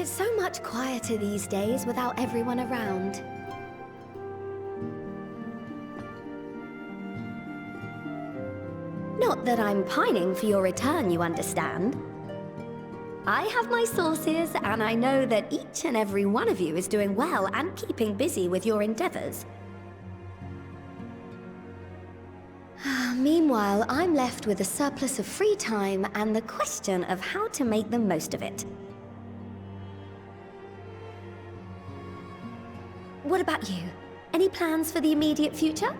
It's so much quieter these days without everyone around. Not that I'm pining for your return, you understand. I have my sources, and I know that each and every one of you is doing well and keeping busy with your endeavors. Meanwhile, I'm left with a surplus of free time and the question of how to make the most of it. What about you? Any plans for the immediate future?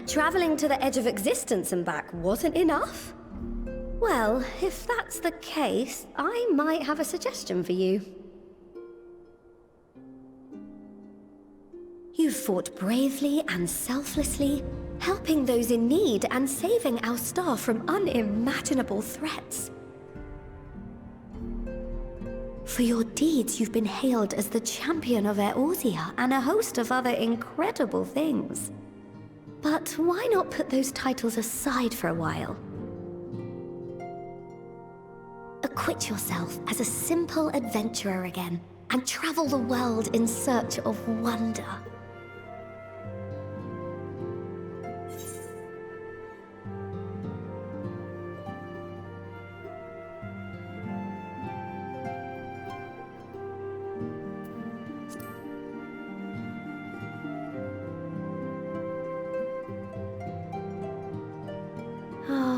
Traveling to the edge of existence and back wasn't enough? Well, if that's the case, I might have a suggestion for you. You've fought bravely and selflessly, helping those in need and saving our star from unimaginable threats. For your deeds, you've been hailed as the champion of Eorzea and a host of other incredible things. But why not put those titles aside for a while? Acquit yourself as a simple adventurer again, and travel the world in search of wonder.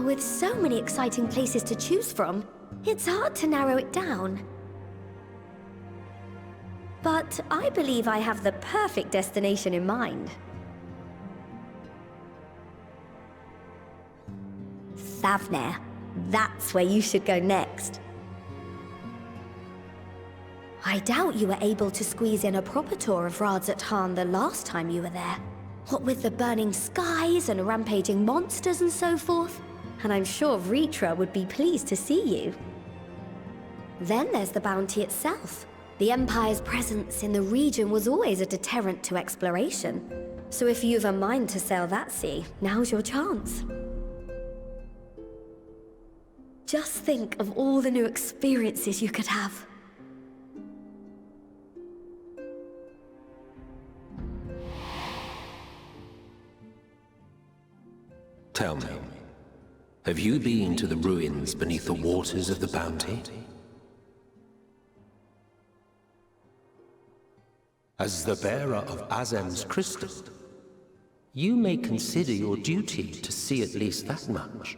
With so many exciting places to choose from, it's hard to narrow it down. But I believe I have the perfect destination in mind. Thavnair. That's where you should go next. I doubt you were able to squeeze in a proper tour of Radzat the last time you were there. What with the burning skies and rampaging monsters and so forth. And I'm sure Ritra would be pleased to see you. Then there's the bounty itself. The Empire's presence in the region was always a deterrent to exploration. So if you've a mind to sail that sea, now's your chance. Just think of all the new experiences you could have. Tell me. Have you been to the ruins beneath the waters of the Bounty? As the bearer of Azem's crystal, you may consider your duty to see at least that much.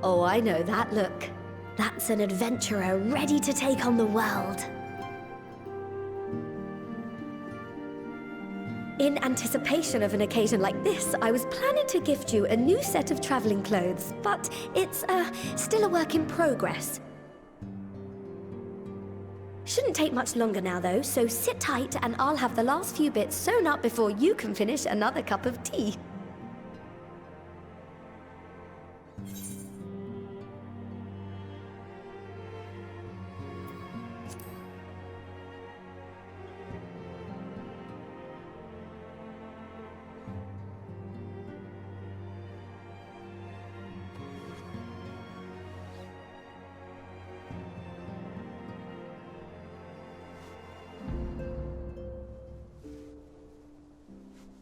Oh, I know that look. That's an adventurer ready to take on the world. In anticipation of an occasion like this, I was planning to gift you a new set of traveling clothes, but it's, still a work in progress. Shouldn't take much longer now, though, so sit tight and I'll have the last few bits sewn up before you can finish another cup of tea.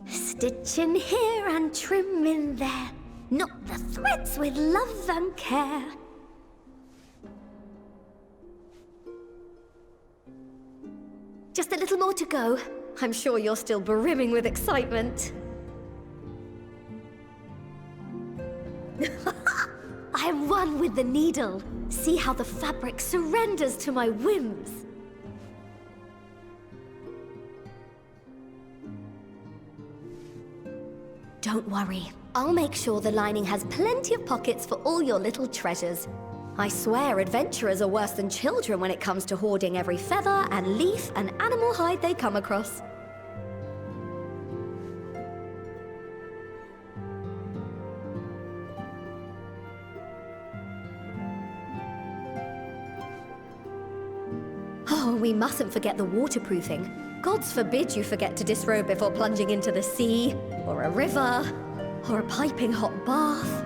Stitch in here and trim in there, knot the threads with love and care. Just a little more to go. I'm sure you're still brimming with excitement. I am one with the needle. See how the fabric surrenders to my whims. Don't worry. I'll make sure the lining has plenty of pockets for all your little treasures. I swear adventurers are worse than children when it comes to hoarding every feather and leaf and animal hide they come across. Oh, we mustn't forget the waterproofing. Gods forbid you forget to disrobe before plunging into the sea, or a river, or a piping hot bath.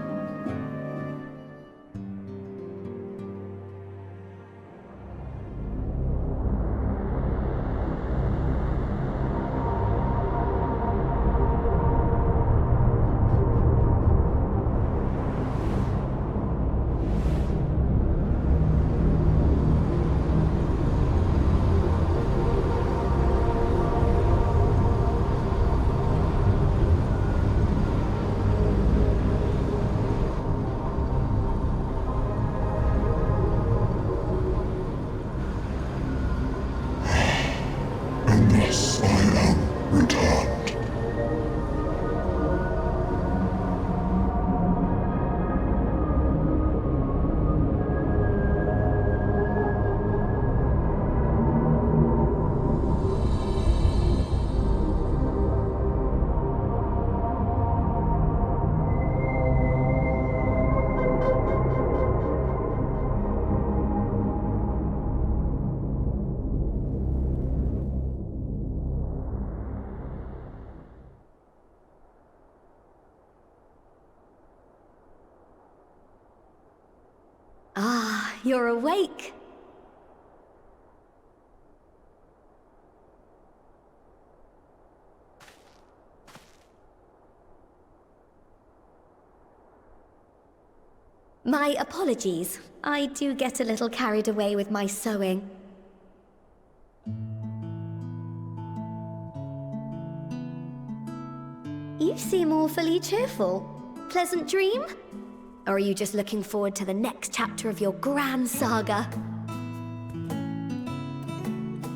And thus I am returned. Ah, you're awake. My apologies. I do get a little carried away with my sewing. You seem awfully cheerful. Pleasant dream? Or are you just looking forward to the next chapter of your grand saga?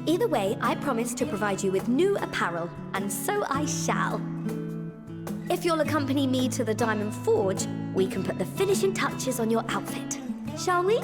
Either way, I promise to provide you with new apparel, and so I shall. If you'll accompany me to the Diamond Forge, we can put the finishing touches on your outfit. Shall we?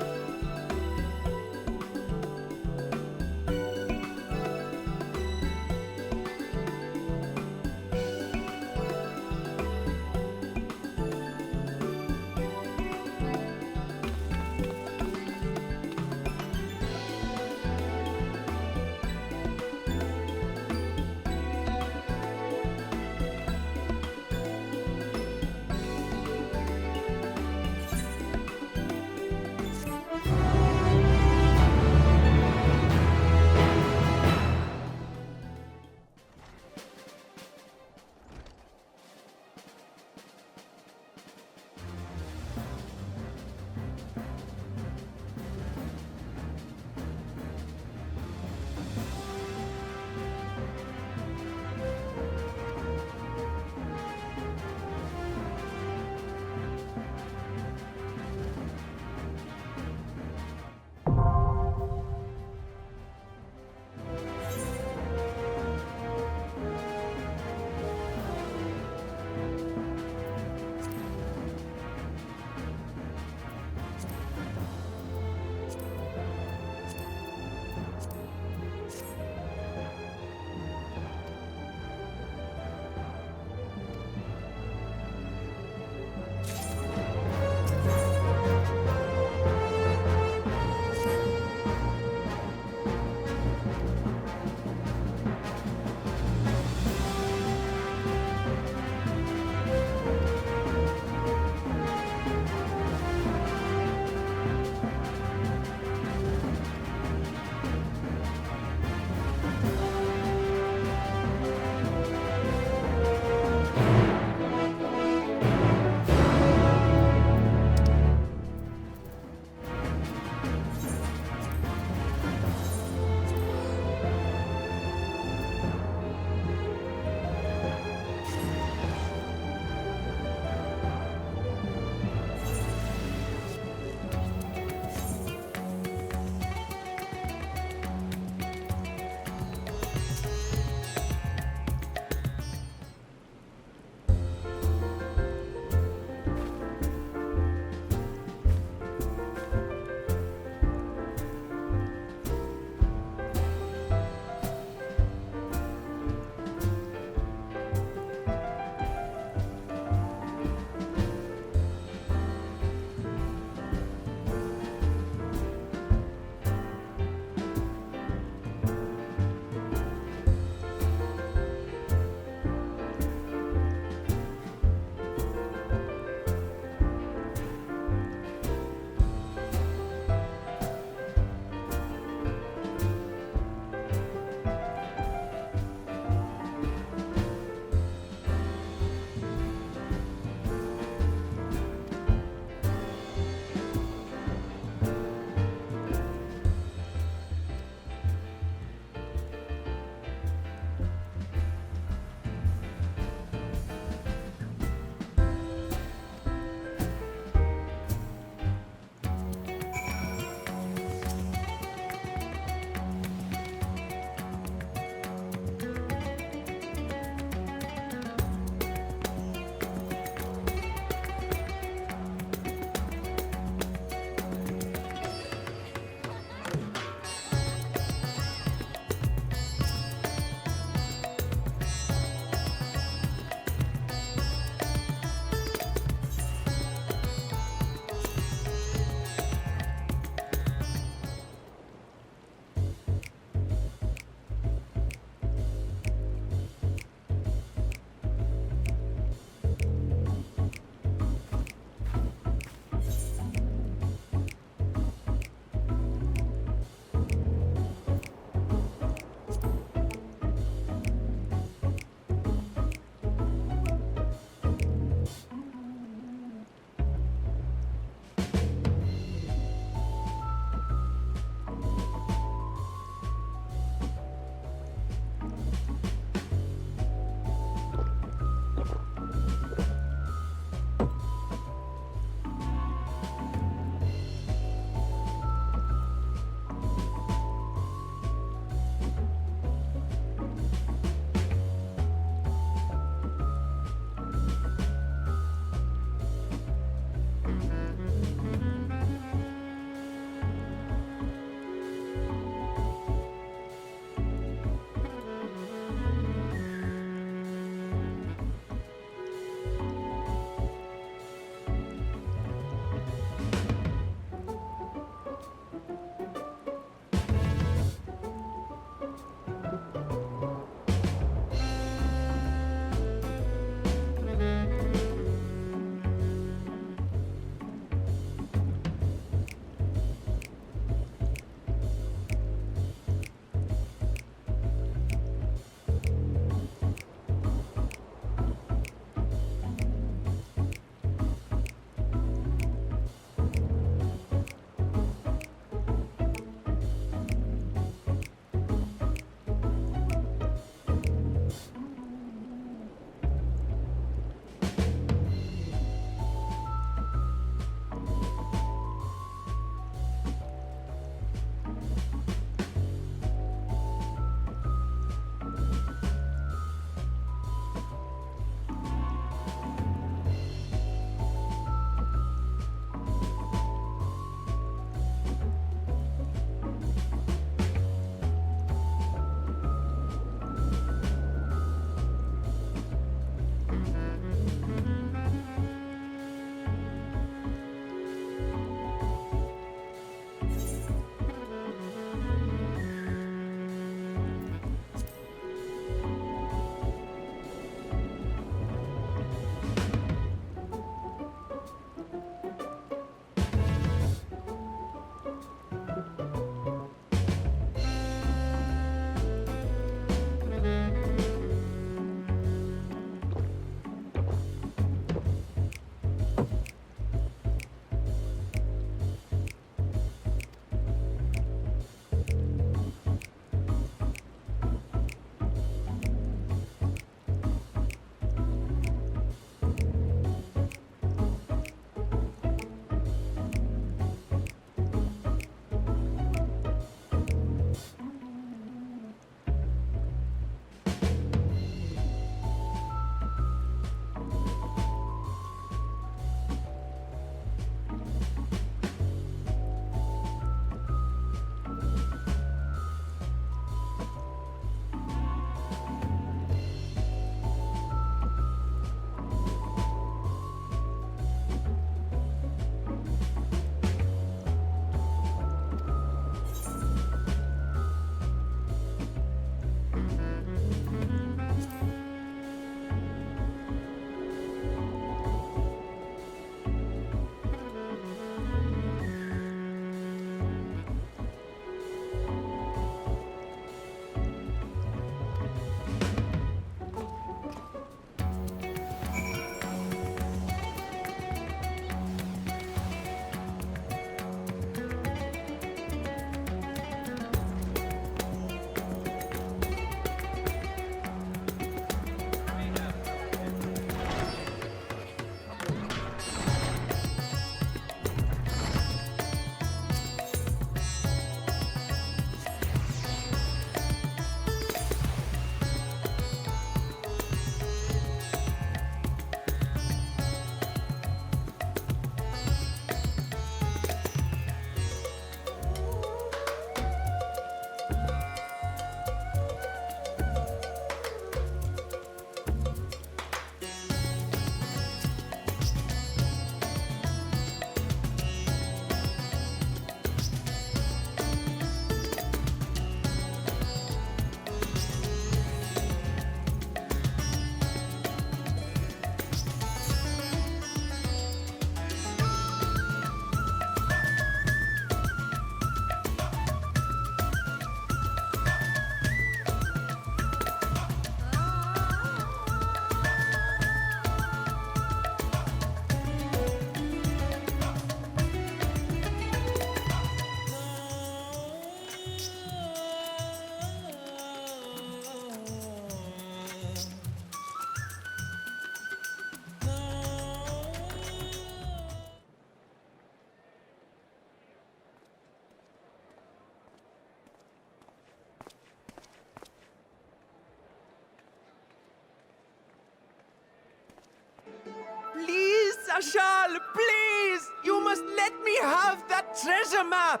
Marshal, please! You must let me have that treasure map!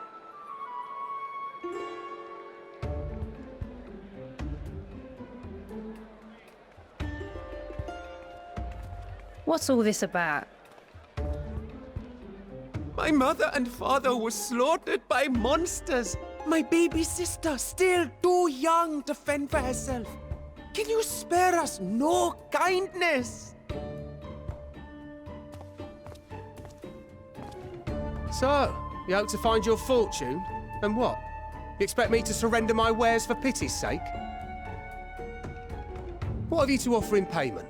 What's all this about? My mother and father were slaughtered by monsters. My baby sister, still too young to fend for herself. Can you spare us no kindness? So, you hope to find your fortune? And what? You expect me to surrender my wares for pity's sake? What have you to offer in payment?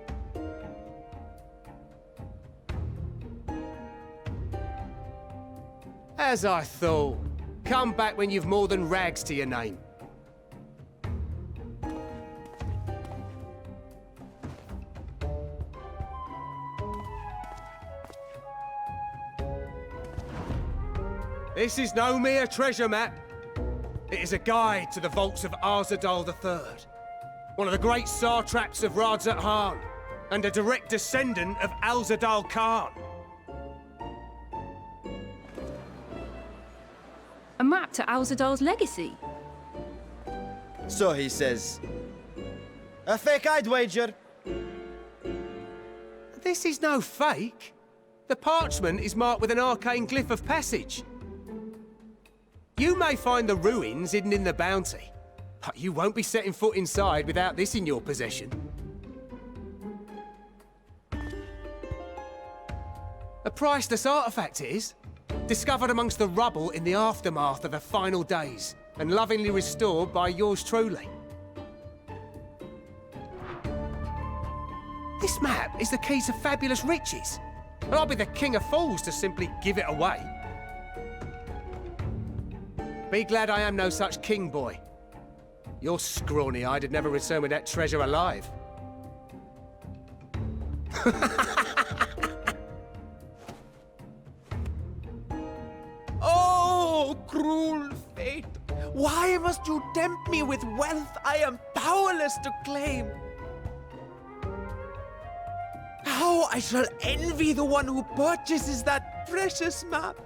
As I thought. Come back when you've more than rags to your name. This is no mere treasure map. It is a guide to the vaults of Arzadal III, one of the great satraps of Radzat Han, and a direct descendant of Alzadal Khan. A map to Alzadal's legacy? So he says. A fake, I'd wager. This is no fake. The parchment is marked with an arcane glyph of passage. You may find the ruins hidden in the bounty, but you won't be setting foot inside without this in your possession. A priceless artifact it is, discovered amongst the rubble in the aftermath of the final days, and lovingly restored by yours truly. This map is the key to fabulous riches, and I'll be the king of fools to simply give it away. Be glad I am no such king, boy. Your scrawny-eyed had never return with that treasure alive. Oh, cruel fate! Why must you tempt me with wealth I am powerless to claim? How I shall envy the one who purchases that precious map!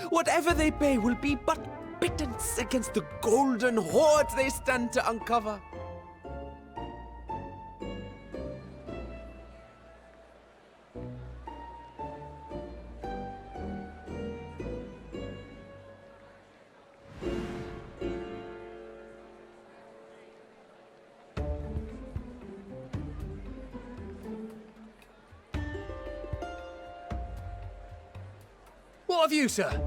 Whatever they pay will be but pittance against the golden hoards they stand to uncover. What of you, sir?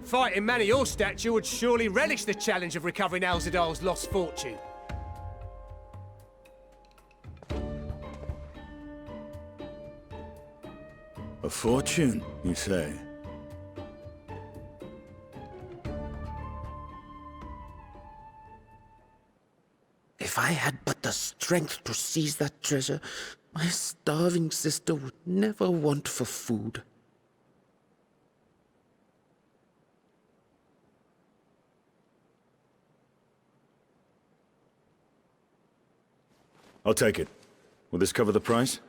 Fighting man of your stature would surely relish the challenge of recovering Alzadal's lost fortune. A fortune, you say? If I had but the strength to seize that treasure, my starving sister would never want for food. I'll take it. Will this cover the price?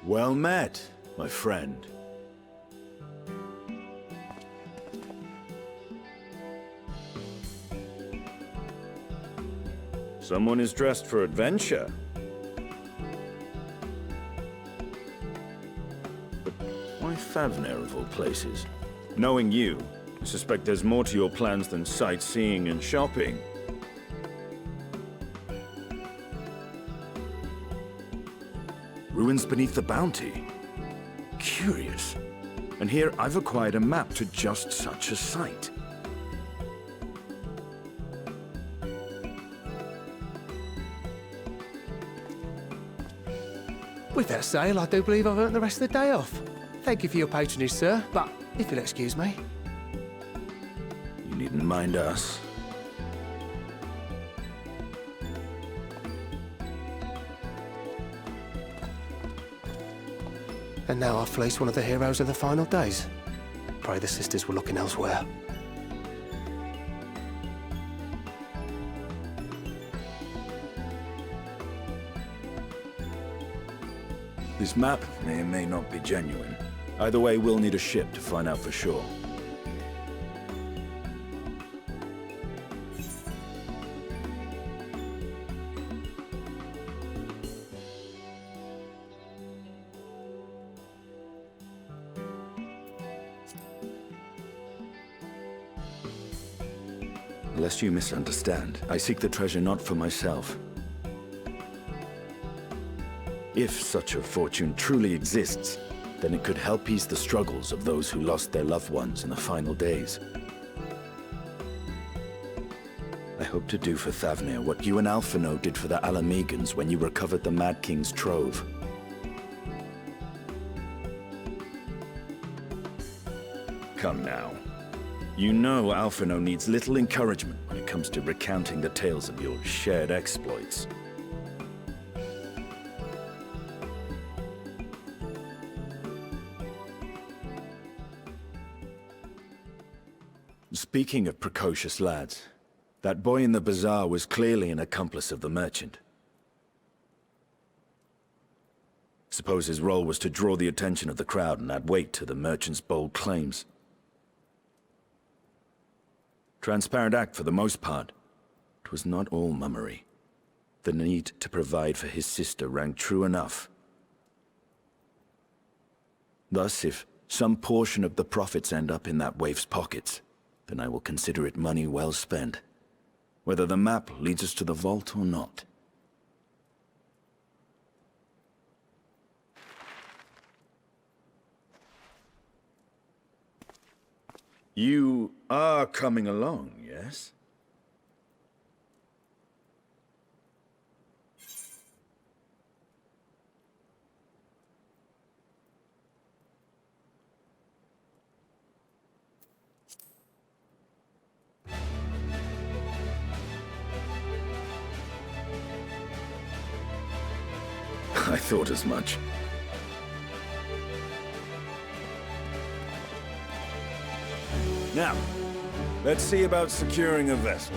Well met, my friend. Someone is dressed for adventure. But why Favner of all places? Knowing you, I suspect there's more to your plans than sightseeing and shopping. Ruins beneath the bounty. Curious. And here I've acquired a map to just such a site. With that sail, I do believe I've earned the rest of the day off. Thank you for your patronage, sir, but if you'll excuse me. You needn't mind us. And now I've fleeced one of the heroes of the final days. Pray the sisters were looking elsewhere. This map may or may not be genuine. Either way, we'll need a ship to find out for sure. Lest you misunderstand, I seek the treasure not for myself. If such a fortune truly exists, then it could help ease the struggles of those who lost their loved ones in the final days. I hope to do for Thavnir what you and Alphino did for the Alamegans when you recovered the Mad King's trove. Come now. You know Alphino needs little encouragement when it comes to recounting the tales of your shared exploits. Speaking of precocious lads, that boy in the bazaar was clearly an accomplice of the merchant. Suppose his role was to draw the attention of the crowd and add weight to the merchant's bold claims. Transparent act for the most part. It was not all mummery. The need to provide for his sister rang true enough. Thus, if some portion of the profits end up in that waif's pockets, then I will consider it money well spent, whether the map leads us to the vault or not. You are coming along, yes? I thought as much. Now, let's see about securing a vessel.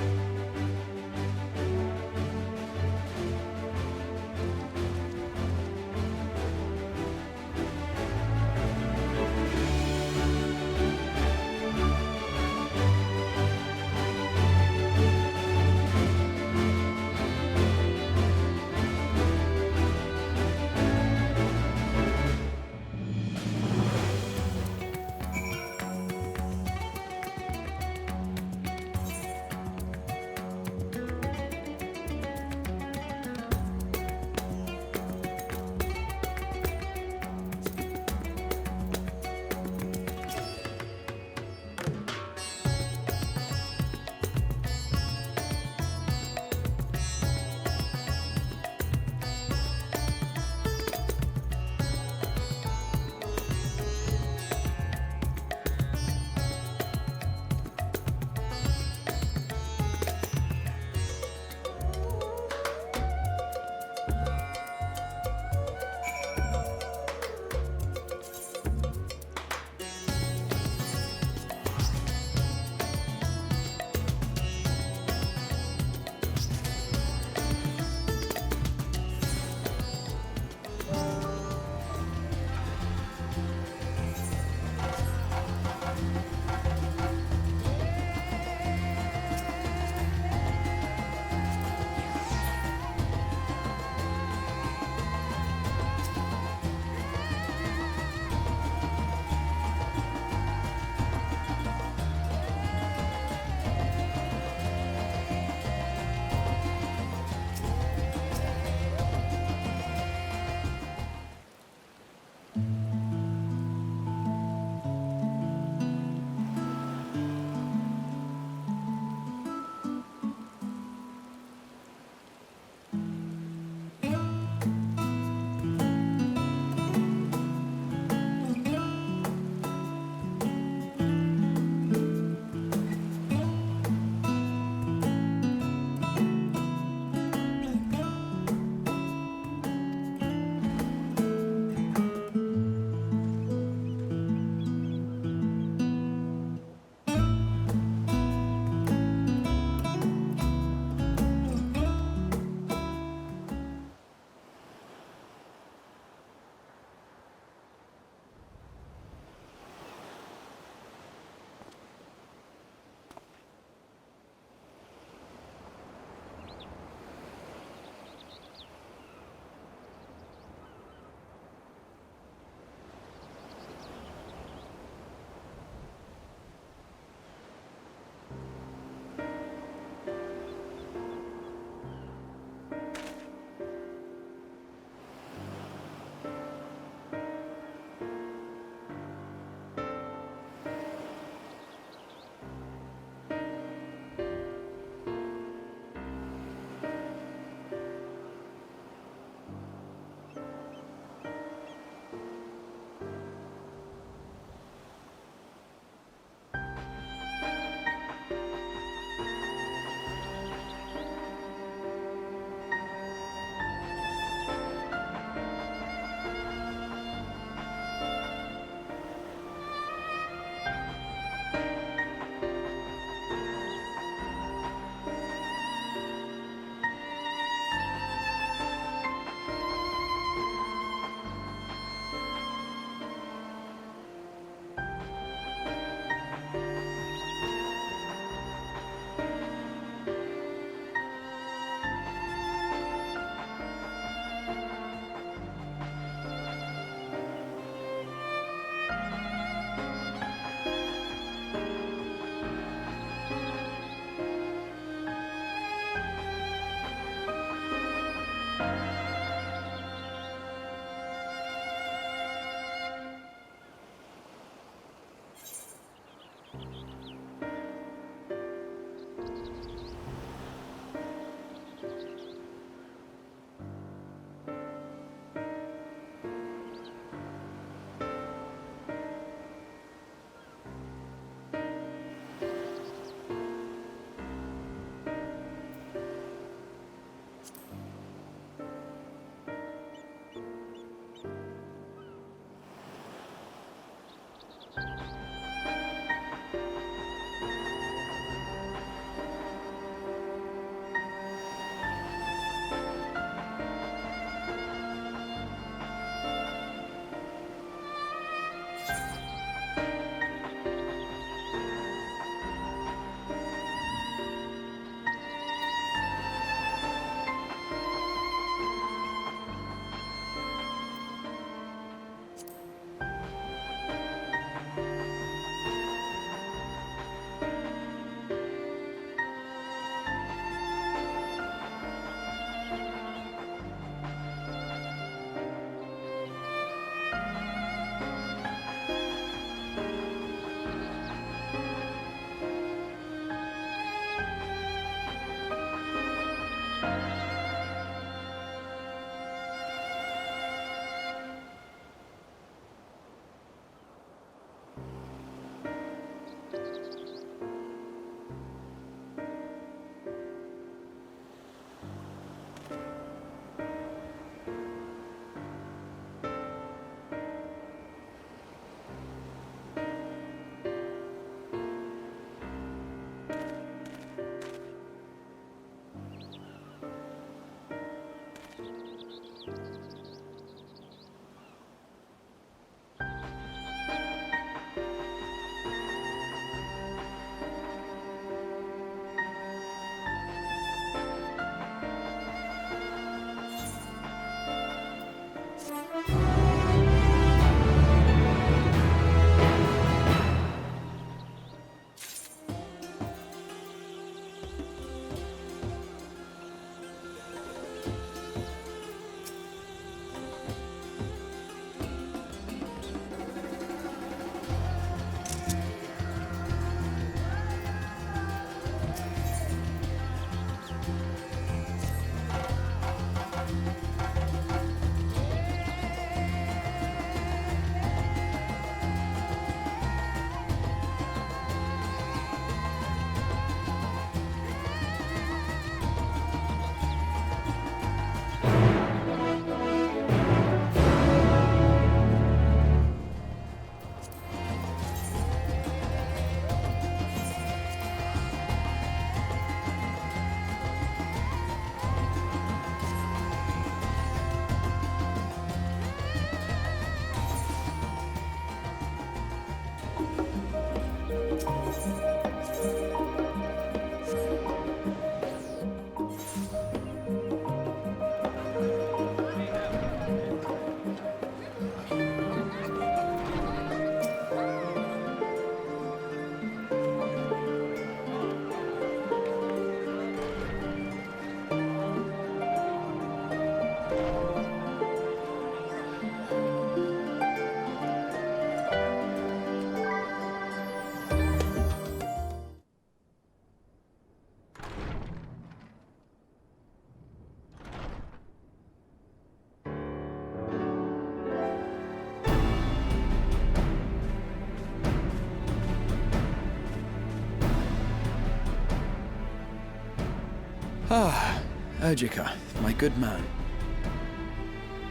Ah, Urgika, my good man.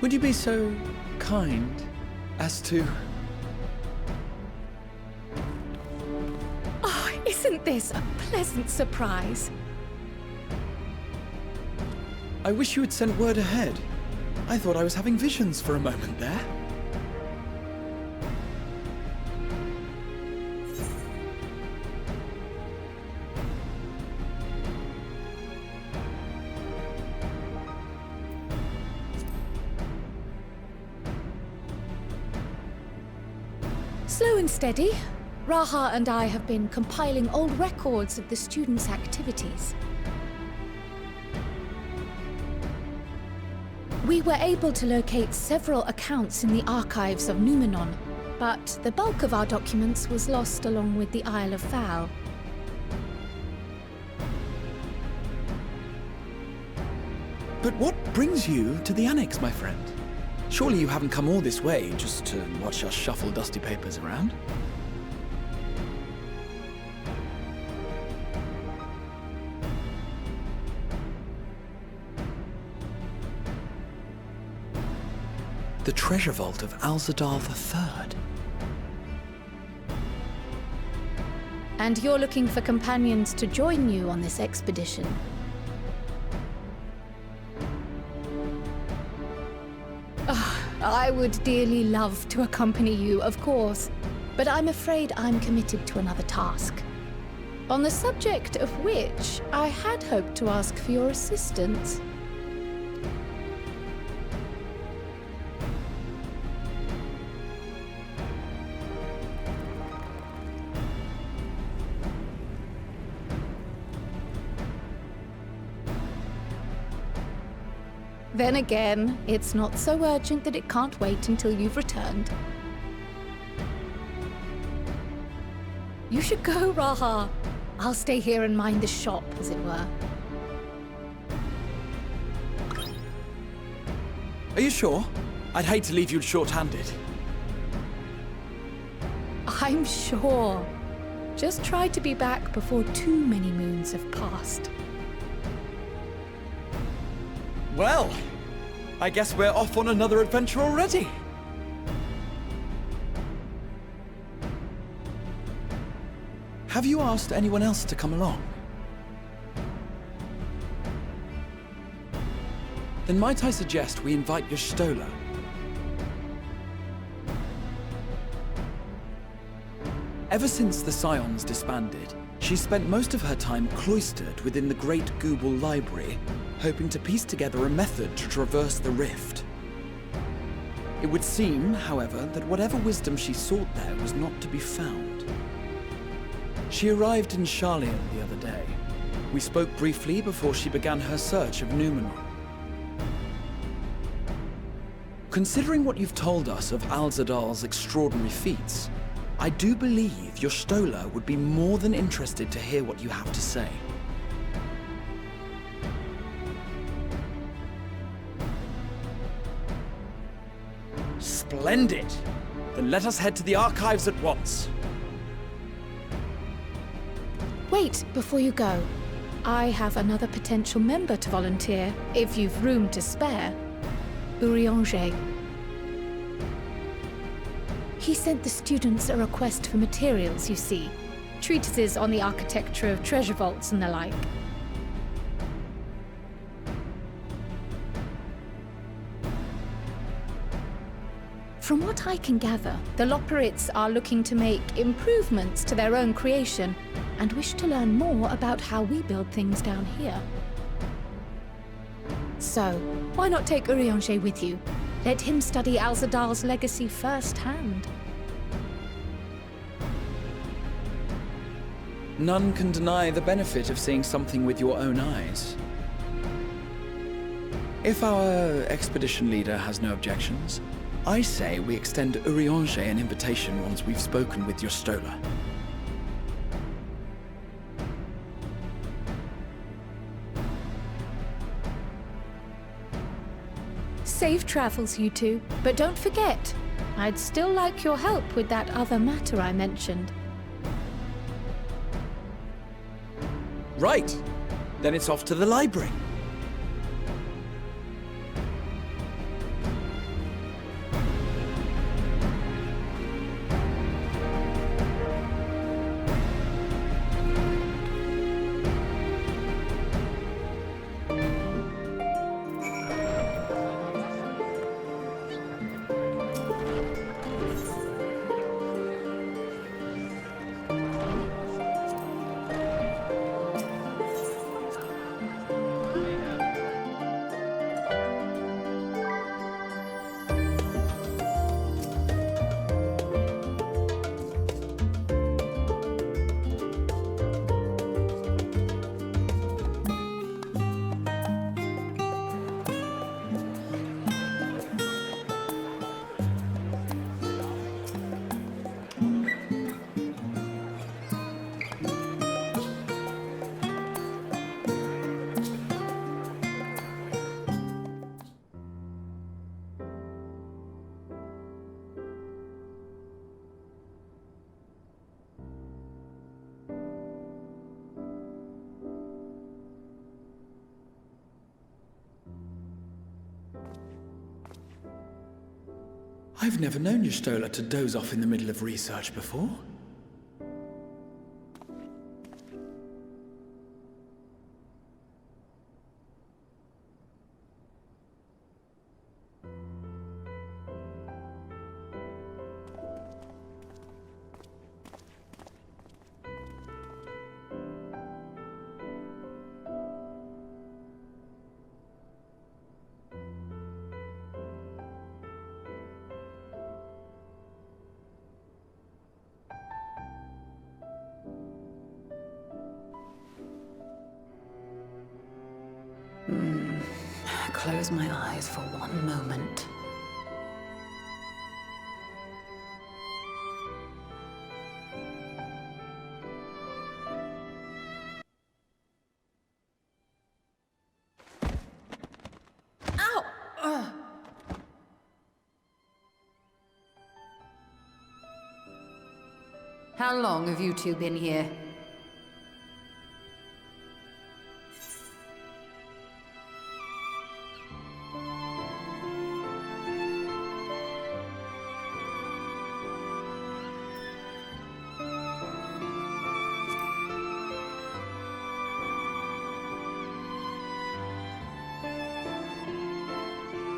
Would you be so kind as to... Oh, isn't this a pleasant surprise? I wish you had sent word ahead. I thought I was having visions for a moment there. Slow and steady. Raha and I have been compiling old records of the students' activities. We were able to locate several accounts in the archives of Numenor, but the bulk of our documents was lost along with the Isle of Val. But what brings you to the Annex, my friend? Surely you haven't come all this way just to watch us shuffle dusty papers around? The treasure vault of Alzadal III. And you're looking for companions to join you on this expedition. I would dearly love to accompany you, of course, but I'm afraid I'm committed to another task. On the subject of which, I had hoped to ask for your assistance. Then again, it's not so urgent that it can't wait until you've returned. You should go, Raha. I'll stay here and mind the shop, as it were. Are you sure? I'd hate to leave you short-handed. I'm sure. Just try to be back before too many moons have passed. Well, I guess we're off on another adventure already. Have you asked anyone else to come along? Then might I suggest we invite Stola? Ever since the Scions disbanded, she spent most of her time cloistered within the Great Google Library, hoping to piece together a method to traverse the rift. It would seem, however, that whatever wisdom she sought there was not to be found. She arrived in Sharlayan the other day. We spoke briefly before she began her search of Numenor. Considering what you've told us of Alzadal's extraordinary feats, I do believe Stola would be more than interested to hear what you have to say. Splendid! Then let us head to the archives at once. Wait, before you go. I have another potential member to volunteer, if you've room to spare. Urianger. He sent the students a request for materials, you see. Treatises on the architecture of treasure vaults and the like. From what I can gather, the Loporrits are looking to make improvements to their own creation and wish to learn more about how we build things down here. So, why not take Urianger with you? Let him study Alzadal's legacy firsthand. None can deny the benefit of seeing something with your own eyes. If our expedition leader has no objections, I say we extend Urianger an invitation once we've spoken with Stola. Safe travels, you two. But don't forget, I'd still like your help with that other matter I mentioned. Right! Then it's off to the library. I've never known Y'shtola to doze off in the middle of research before. Close my eyes for one moment. Ow! How long have you two been here?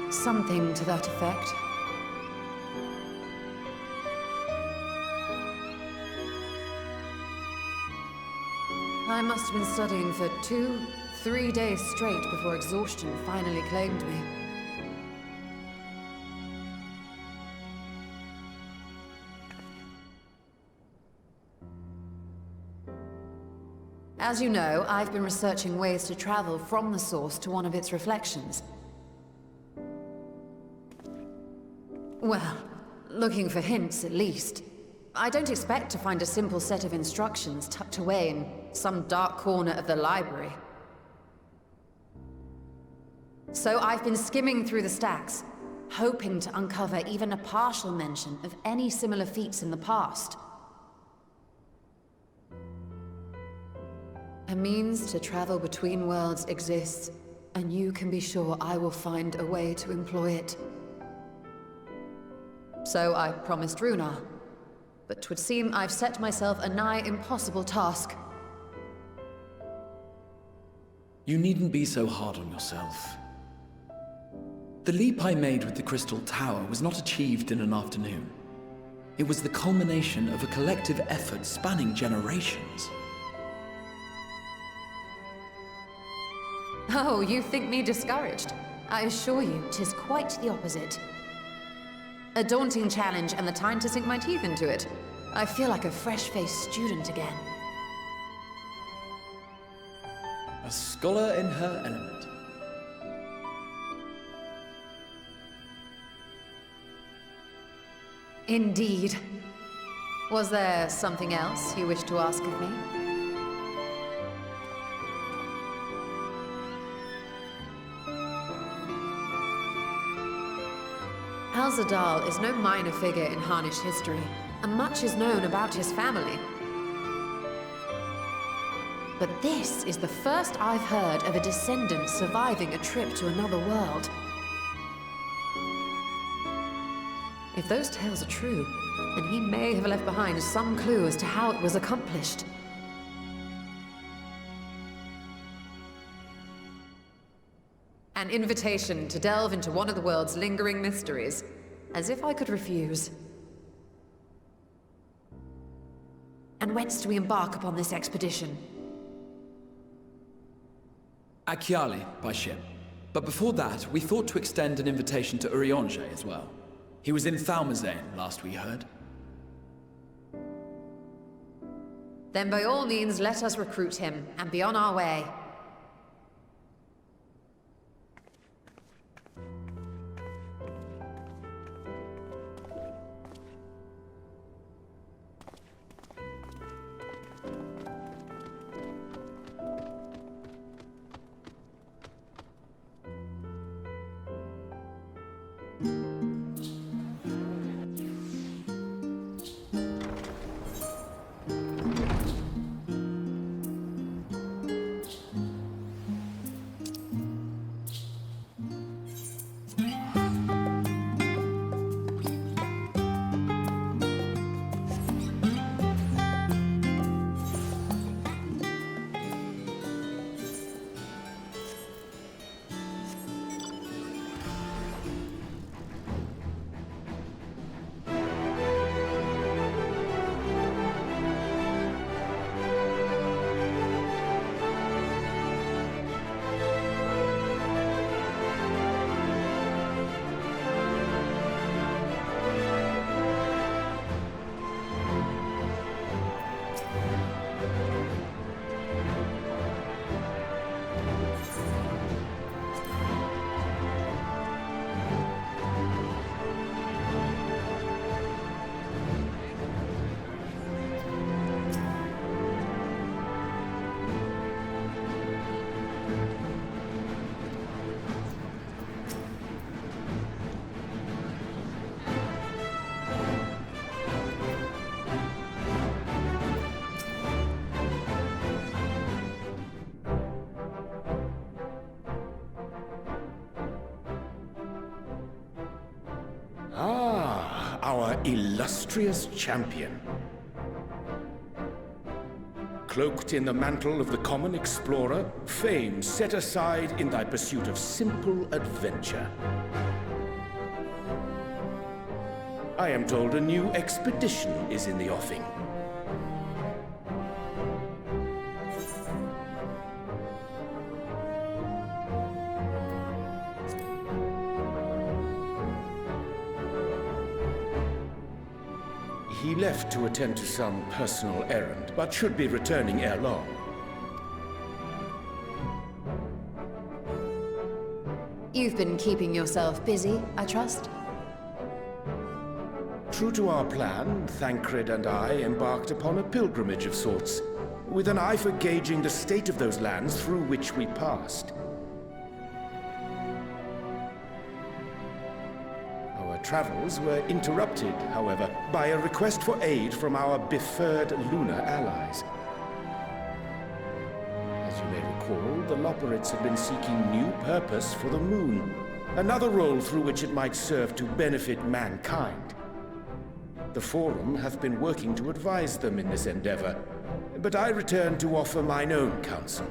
Something to that effect. I must have been studying for 2-3 days straight before exhaustion finally claimed me. As you know, I've been researching ways to travel from the source to one of its reflections. Well, looking for hints at least. I don't expect to find a simple set of instructions tucked away in some dark corner of the library. So I've been skimming through the stacks, hoping to uncover even a partial mention of any similar feats in the past. A means to travel between worlds exists, and you can be sure I will find a way to employ it. So I promised Runa, but 'twould seem I've set myself a nigh impossible task. You needn't be so hard on yourself. The leap I made with the Crystal Tower was not achieved in an afternoon. It was the culmination of a collective effort spanning generations. Oh, you think me discouraged? I assure you, 'tis quite the opposite. A daunting challenge and the time to sink my teeth into it. I feel like a fresh-faced student again. A scholar in her element. Indeed. Was there something else you wished to ask of me? Alzadal is no minor figure in Harnish history, and much is known about his family. But this is the first I've heard of a descendant surviving a trip to another world. If those tales are true, then he may have left behind some clue as to how it was accomplished. An invitation to delve into one of the world's lingering mysteries. As if I could refuse. And whence do we embark upon this expedition? Achiali, by ship. But before that, we thought to extend an invitation to Urianger as well. He was in Thalmazane, last we heard. Then by all means, let us recruit him, and be on our way. Our illustrious champion. Cloaked in the mantle of the common explorer, fame set aside in thy pursuit of simple adventure. I am told a new expedition is in the offing. He left to attend to some personal errand, but should be returning ere long. You've been keeping yourself busy, I trust? True to our plan, Thancred and I embarked upon a pilgrimage of sorts, with an eye for gauging the state of those lands through which we passed. Our travels were interrupted, however, by a request for aid from our befurred lunar allies. As you may recall, the Loporrits had been seeking new purpose for the moon, another role through which it might serve to benefit mankind. The Forum hath been working to advise them in this endeavor, but I return to offer mine own counsel.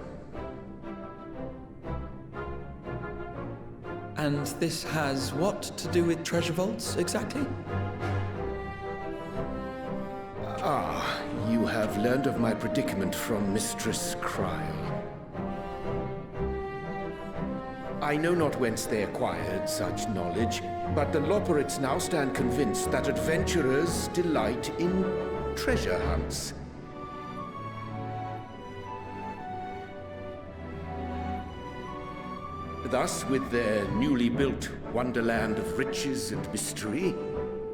And this has what to do with treasure vaults, exactly? Ah, you have learned of my predicament from Mistress Cryle. I know not whence they acquired such knowledge, but the Loporrits now stand convinced that adventurers delight in treasure hunts. Thus, with their newly built wonderland of riches and mystery,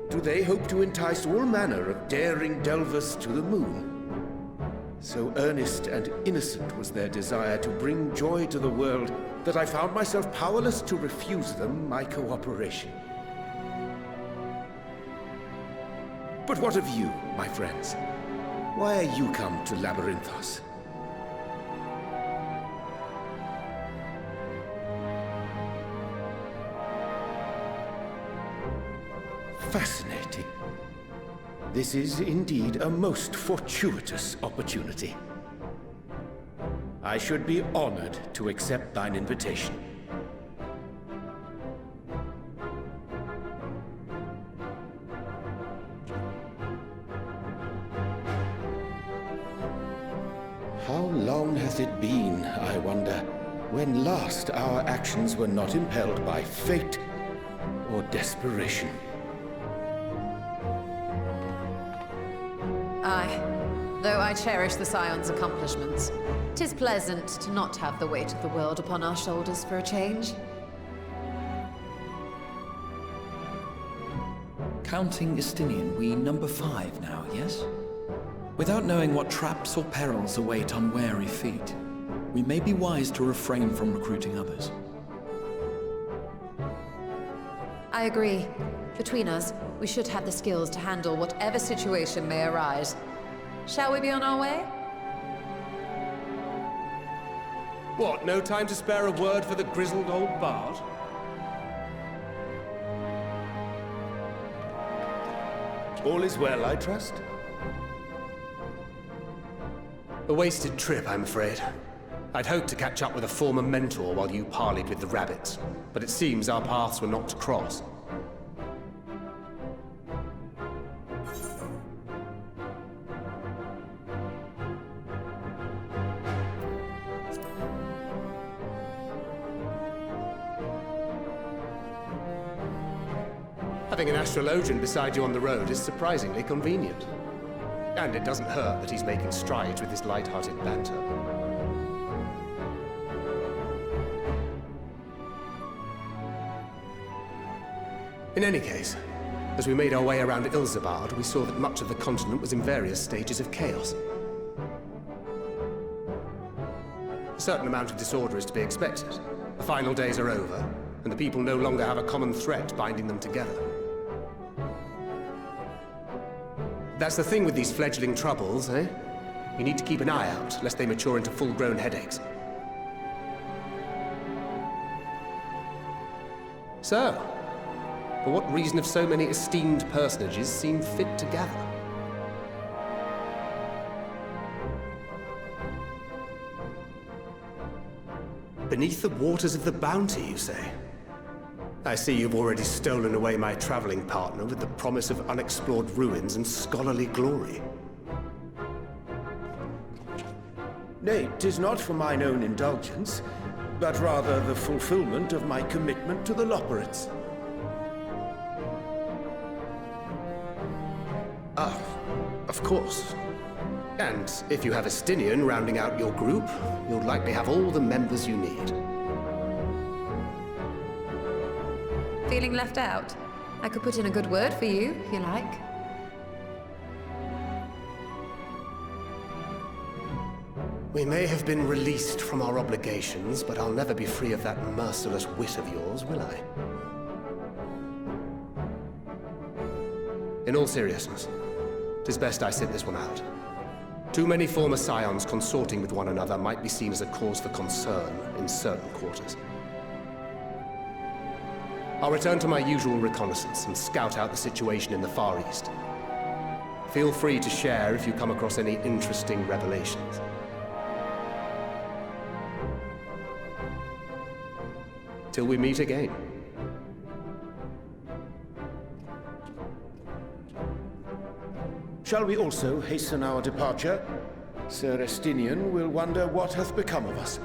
do they hope to entice all manner of daring delvers to the moon. So earnest and innocent was their desire to bring joy to the world that I found myself powerless to refuse them my cooperation. But what of you, my friends? Why are you come to Labyrinthos? fascinating. This is indeed a most fortuitous opportunity. I should be honored to accept thine invitation. How long hath it been, I wonder, when last our actions were not impelled by fate or desperation? Aye. Though I cherish the Scion's accomplishments, 'tis pleasant to not have the weight of the world upon our shoulders for a change. Counting Estinian, we number 5 now, yes? Without knowing what traps or perils await unwary feet, we may be wise to refrain from recruiting others. I agree. Between us, we should have the skills to handle whatever situation may arise. Shall we be on our way? What, no time to spare a word for the grizzled old bard? All is well, I trust? A wasted trip, I'm afraid. I'd hoped to catch up with a former mentor while you parleyed with the rabbits, but it seems our paths were not to cross. Having an astrologian beside you on the road is surprisingly convenient. And it doesn't hurt that he's making strides with his light-hearted banter. In any case, as we made our way around Ilzabard, we saw that much of the continent was in various stages of chaos. A certain amount of disorder is to be expected. The final days are over, and the people no longer have a common threat binding them together. That's the thing with these fledgling troubles, eh? You need to keep an eye out, lest they mature into full-grown headaches. So, for what reason have so many esteemed personages seemed fit to gather? Beneath the waters of the Bounty, you say? I see you've already stolen away my traveling partner with the promise of unexplored ruins and scholarly glory. Nay, 'tis not for mine own indulgence, but rather the fulfillment of my commitment to the Loporrits. Ah, of course. And if you have Estinian rounding out your group, you'll likely have all the members you need. Feeling left out? I could put in a good word for you, if you like. We may have been released from our obligations, but I'll never be free of that merciless wit of yours, will I? In all seriousness, 'tis best I sit this one out. Too many former scions consorting with one another might be seen as a cause for concern in certain quarters. I'll return to my usual reconnaissance and scout out the situation in the Far East. Feel free to share if you come across any interesting revelations. Till we meet again. Shall we also hasten our departure? Sir Estinian will wonder what hath become of us.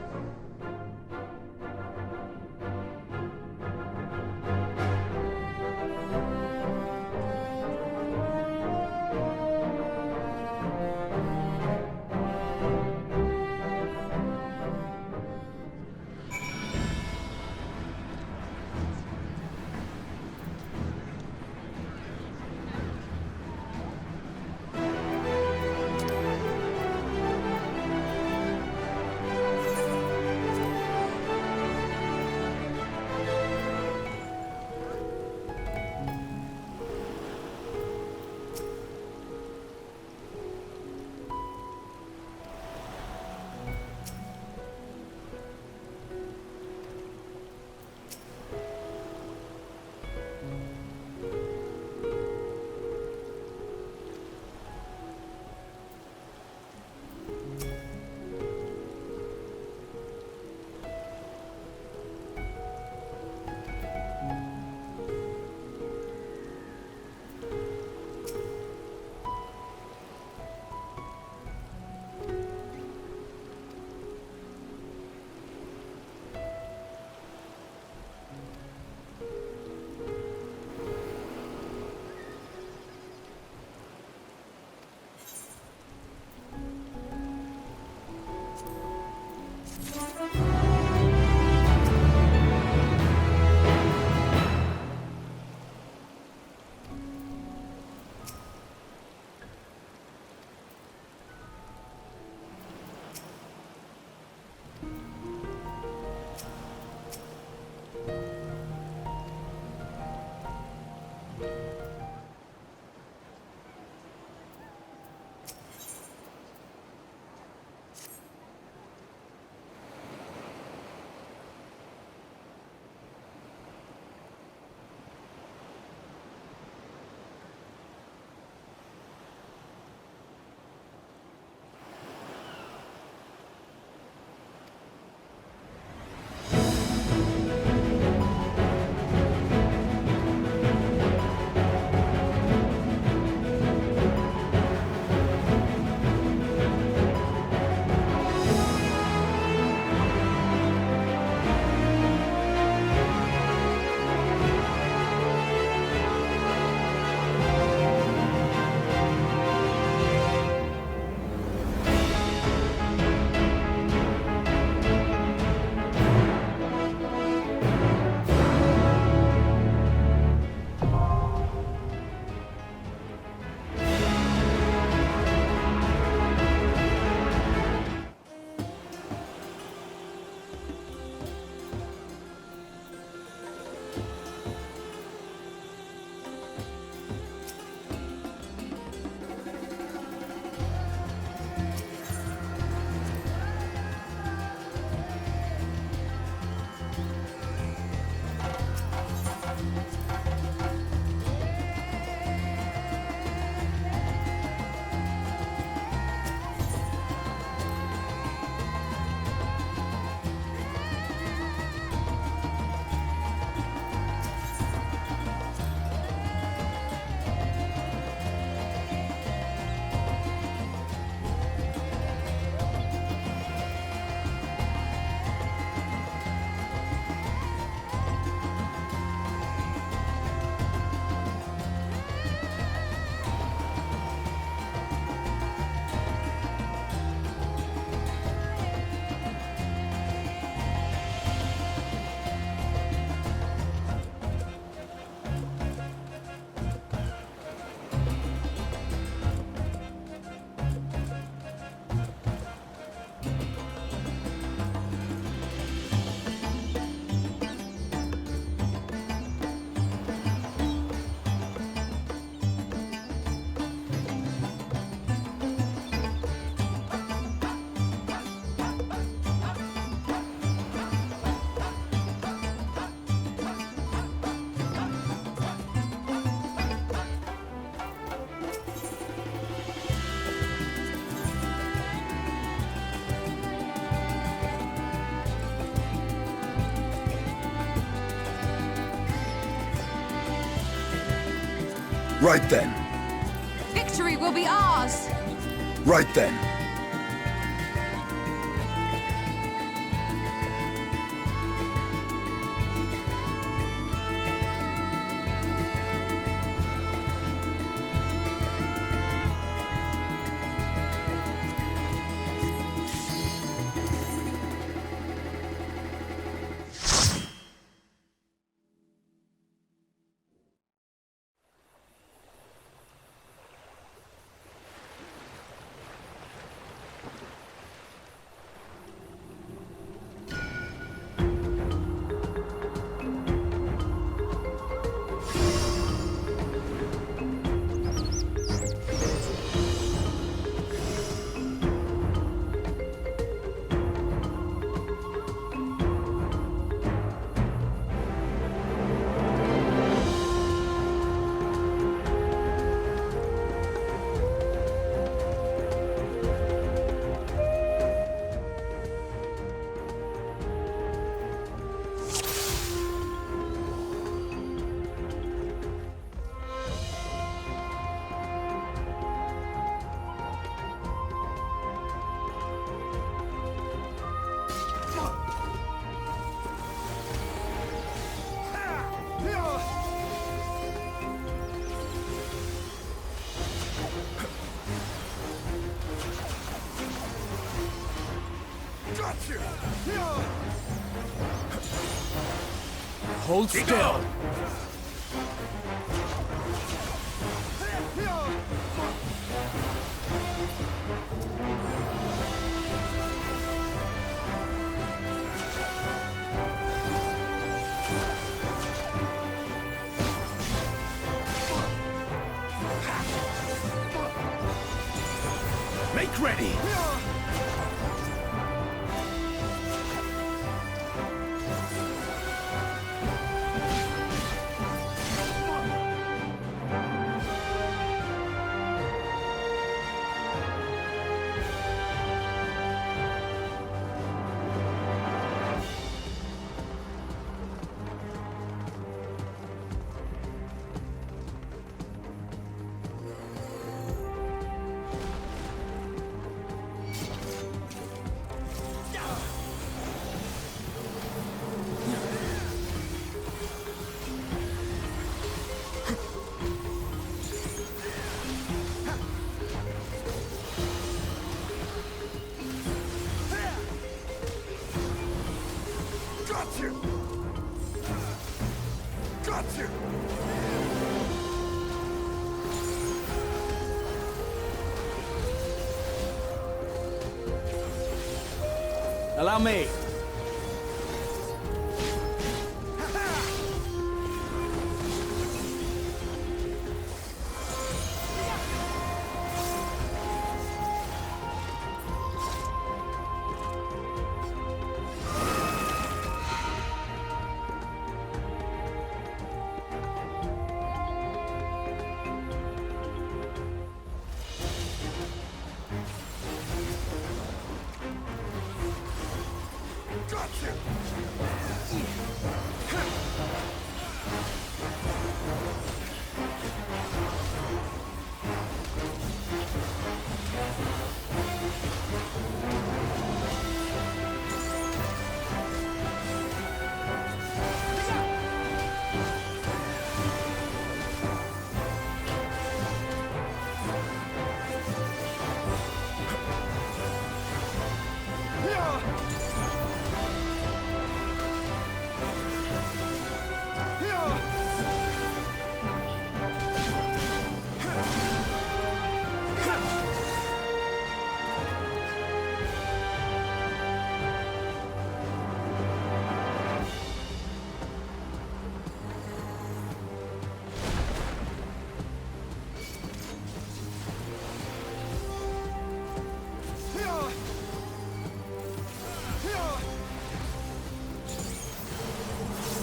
Right then. Victory will be ours! Right then. Hold still. Make ready! Allow me.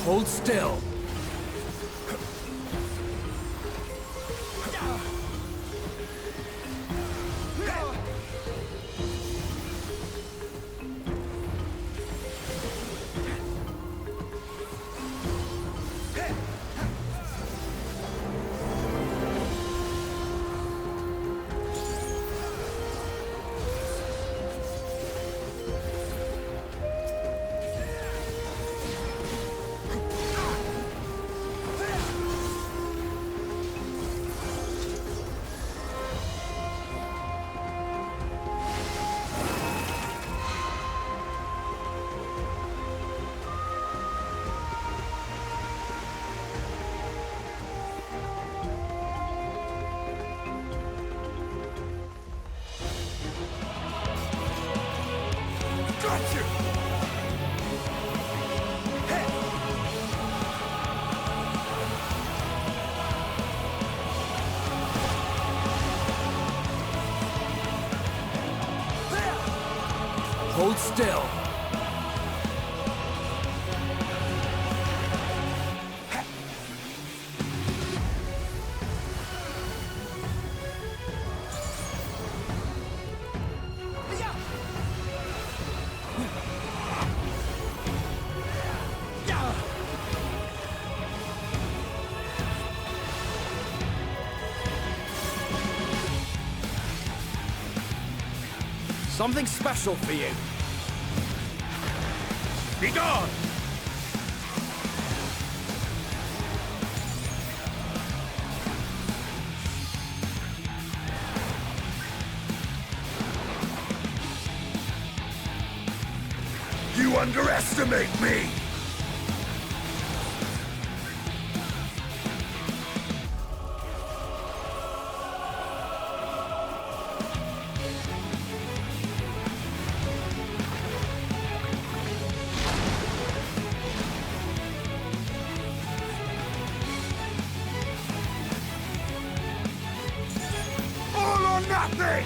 Hold still. Got you! Hold still. Something special for you. Be gone! You underestimate me! All or nothing!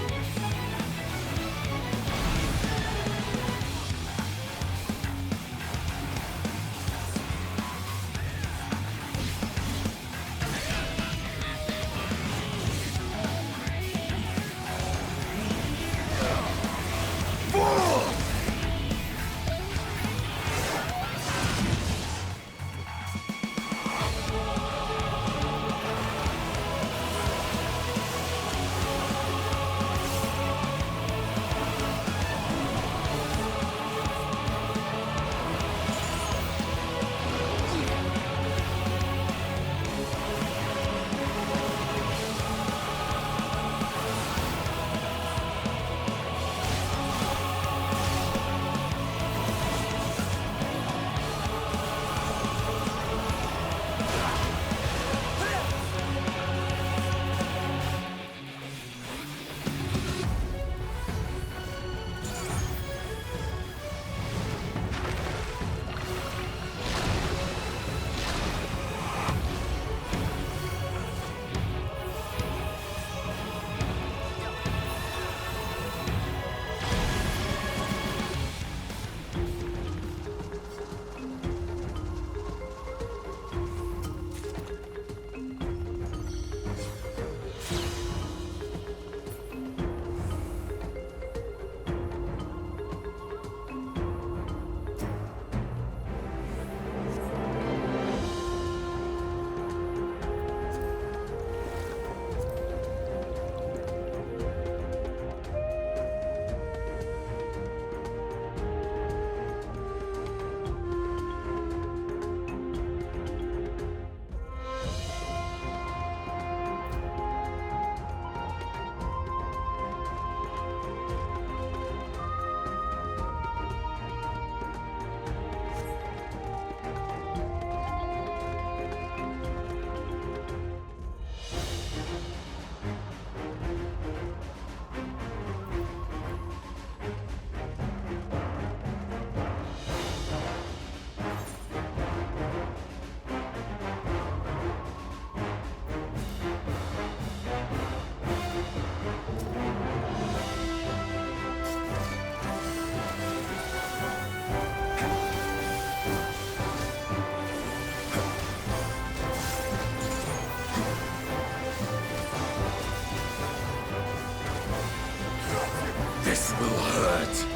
This will hurt.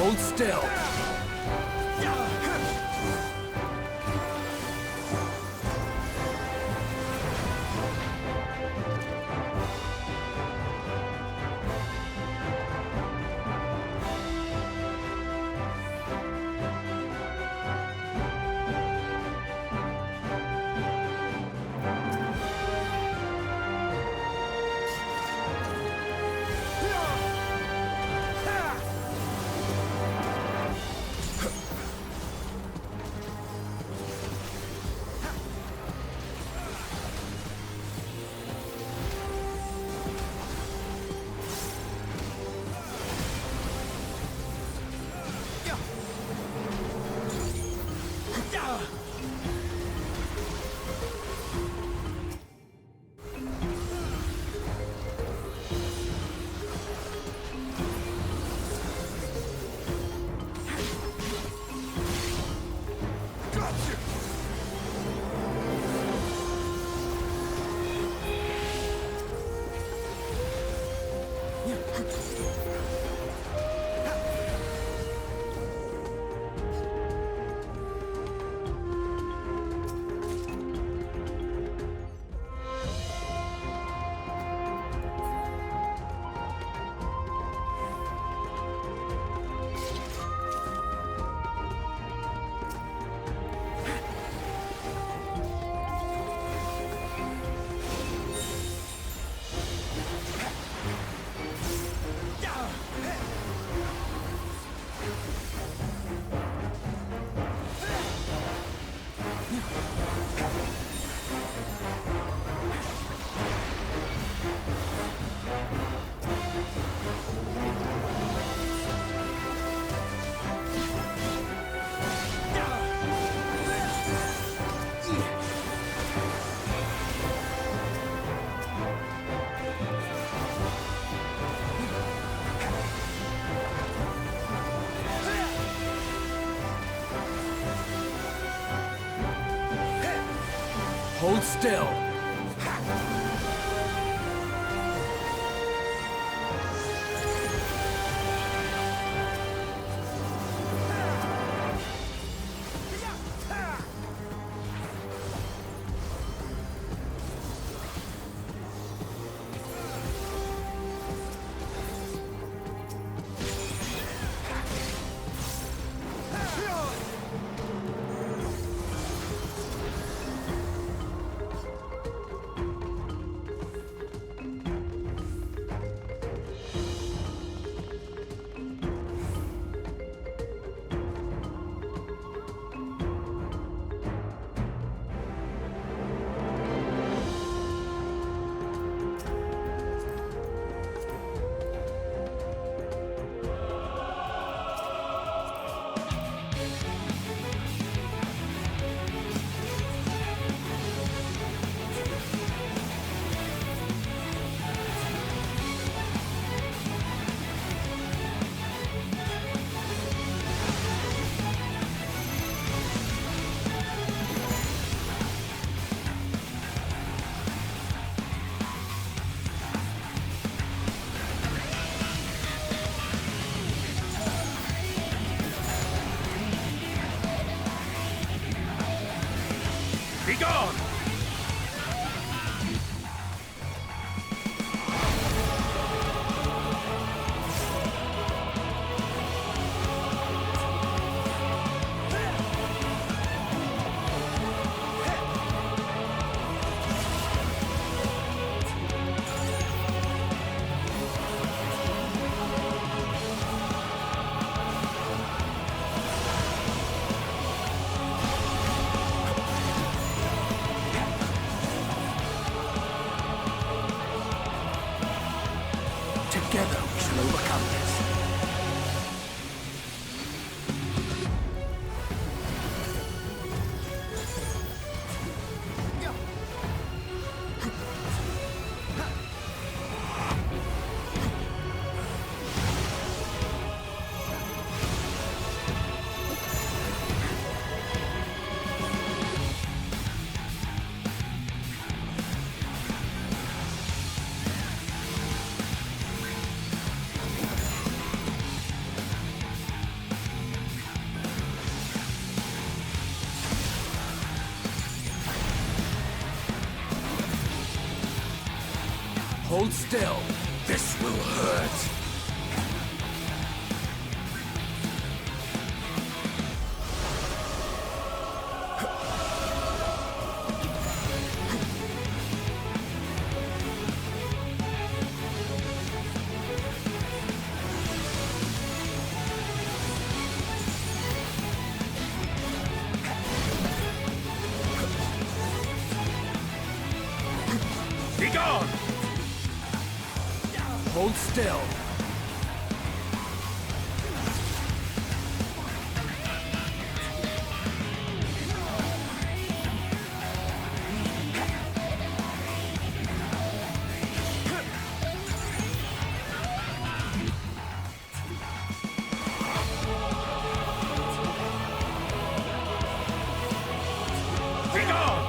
Hold still. Hold still. Be gone! Together we shall overcome this. Hold still. This will hurt. Be gone! Hold still. Be gone!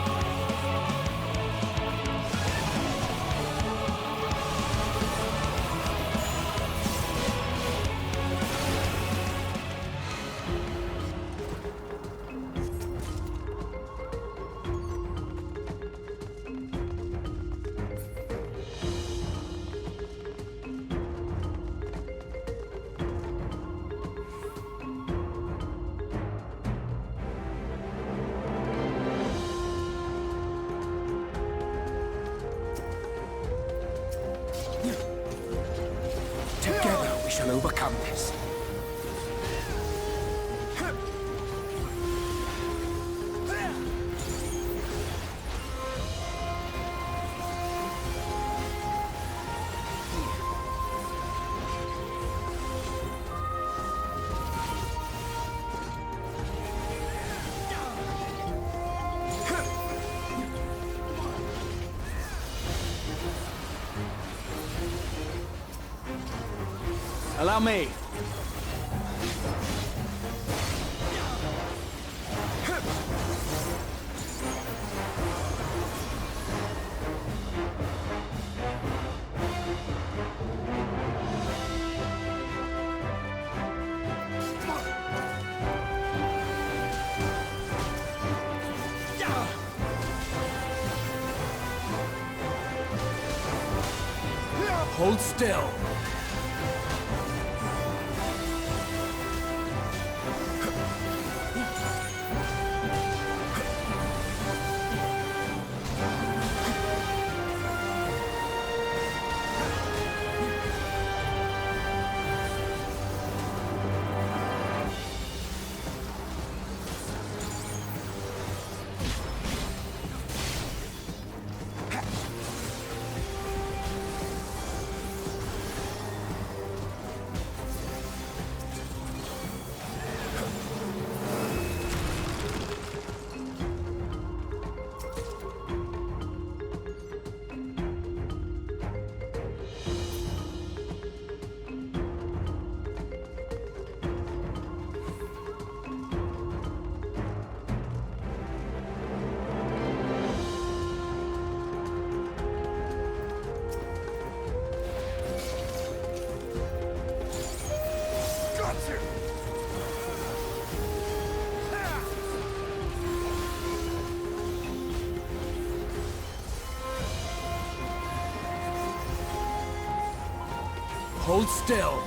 Together we shall overcome this. Allow me. Hold still. Hold still.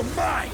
You're mine!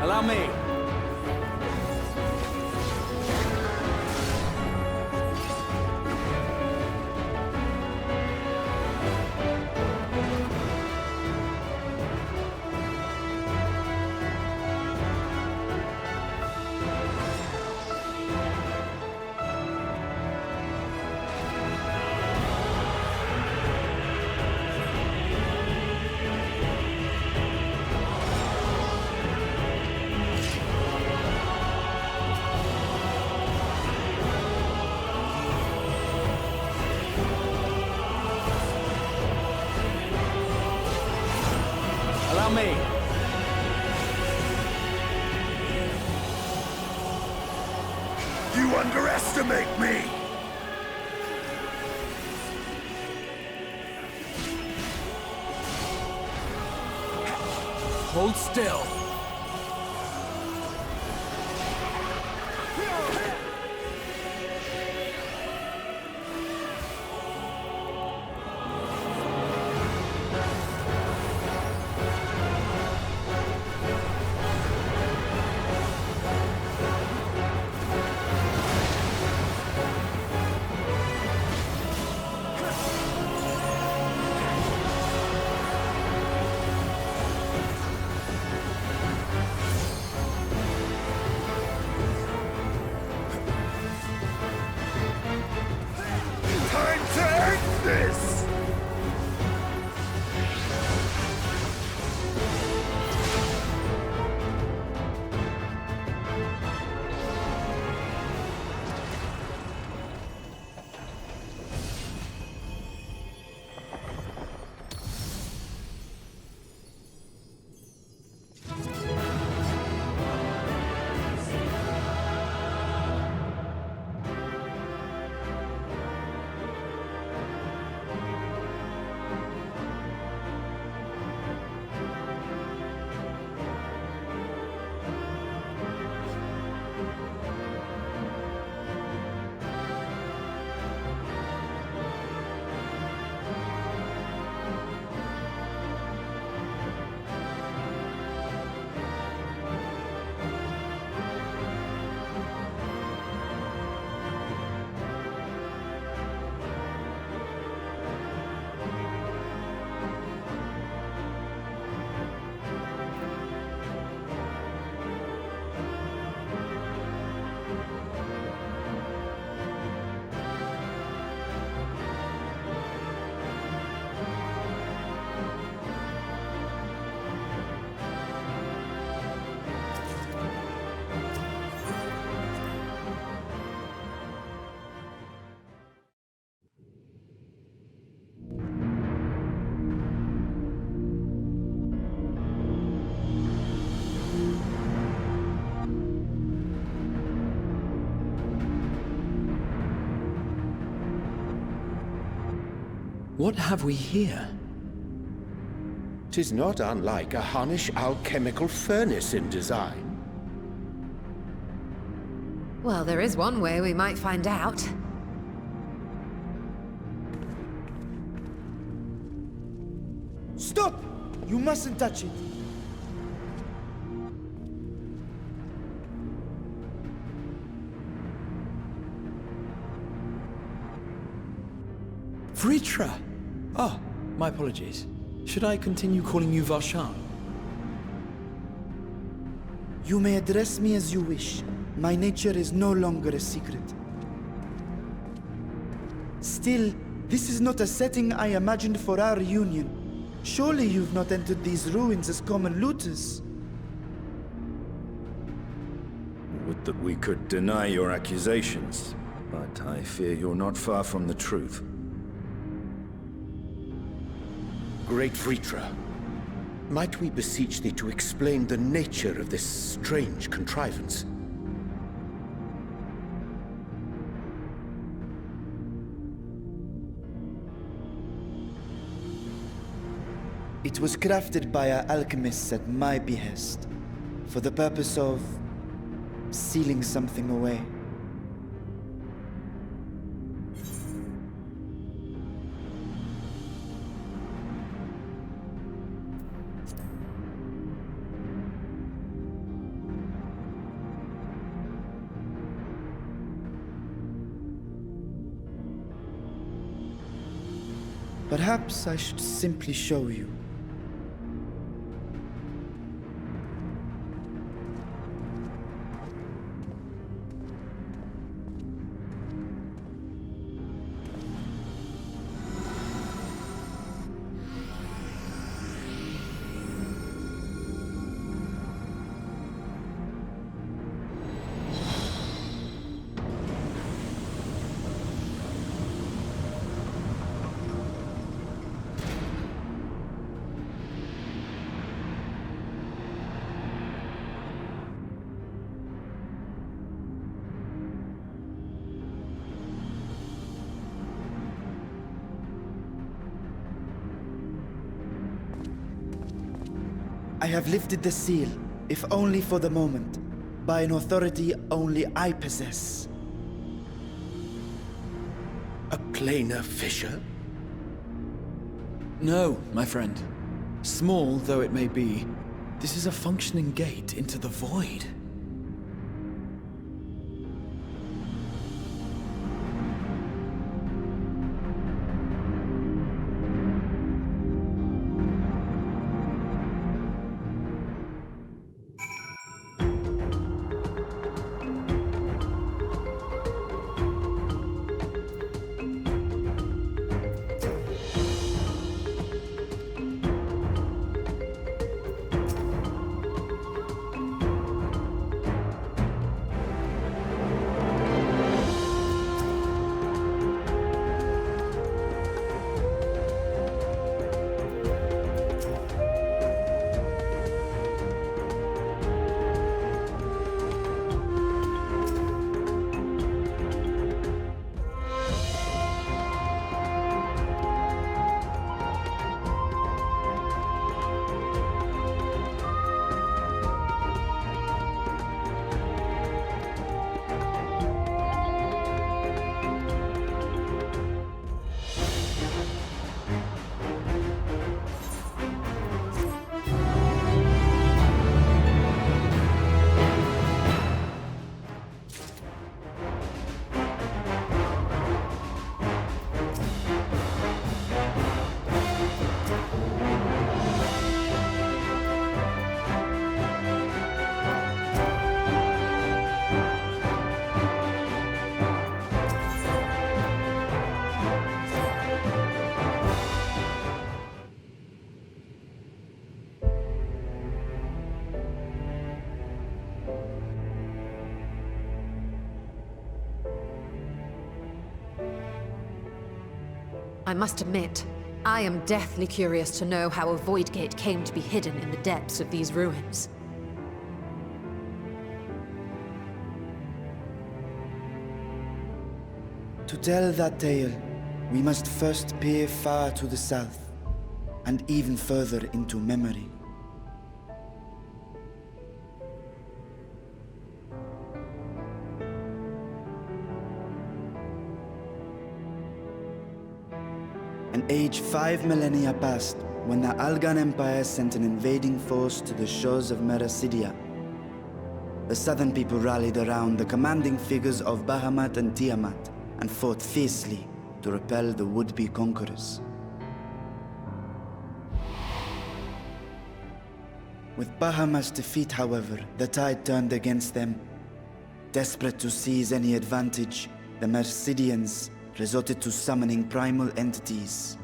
Allow me. Allow me. You underestimate me! Hold still. What have we here? 'Tis not unlike a Hunnish alchemical furnace in design. Well, there is one way we might find out. Stop! You mustn't touch it. Vritra! Oh, my apologies. Should I continue calling you Varshan? You may address me as you wish. My nature is no longer a secret. Still, this is not a setting I imagined for our reunion. Surely you've not entered these ruins as common looters. Would that we could deny your accusations, but I fear you're not far from the truth. Great Vritra, might we beseech thee to explain the nature of this strange contrivance? It was crafted by our alchemists at my behest, for the purpose of sealing something away. Perhaps I should simply show you. I have lifted the seal, if only for the moment, by an authority only I possess. A planar fissure? No, my friend. Small though it may be, this is a functioning gate into the void. I must admit, I am deathly curious to know how a void gate came to be hidden in the depths of these ruins. To tell that tale We must first peer far to the south, and even further into memory. An age 5 millennia passed when the Algan Empire sent an invading force to the shores of Merasidia. The southern people rallied around the commanding figures of Bahamut and Tiamat and fought fiercely to repel the would-be conquerors. With Bahamut's defeat, however, the tide turned against them. Desperate to seize any advantage, the Mercidians resorted to summoning primal entities.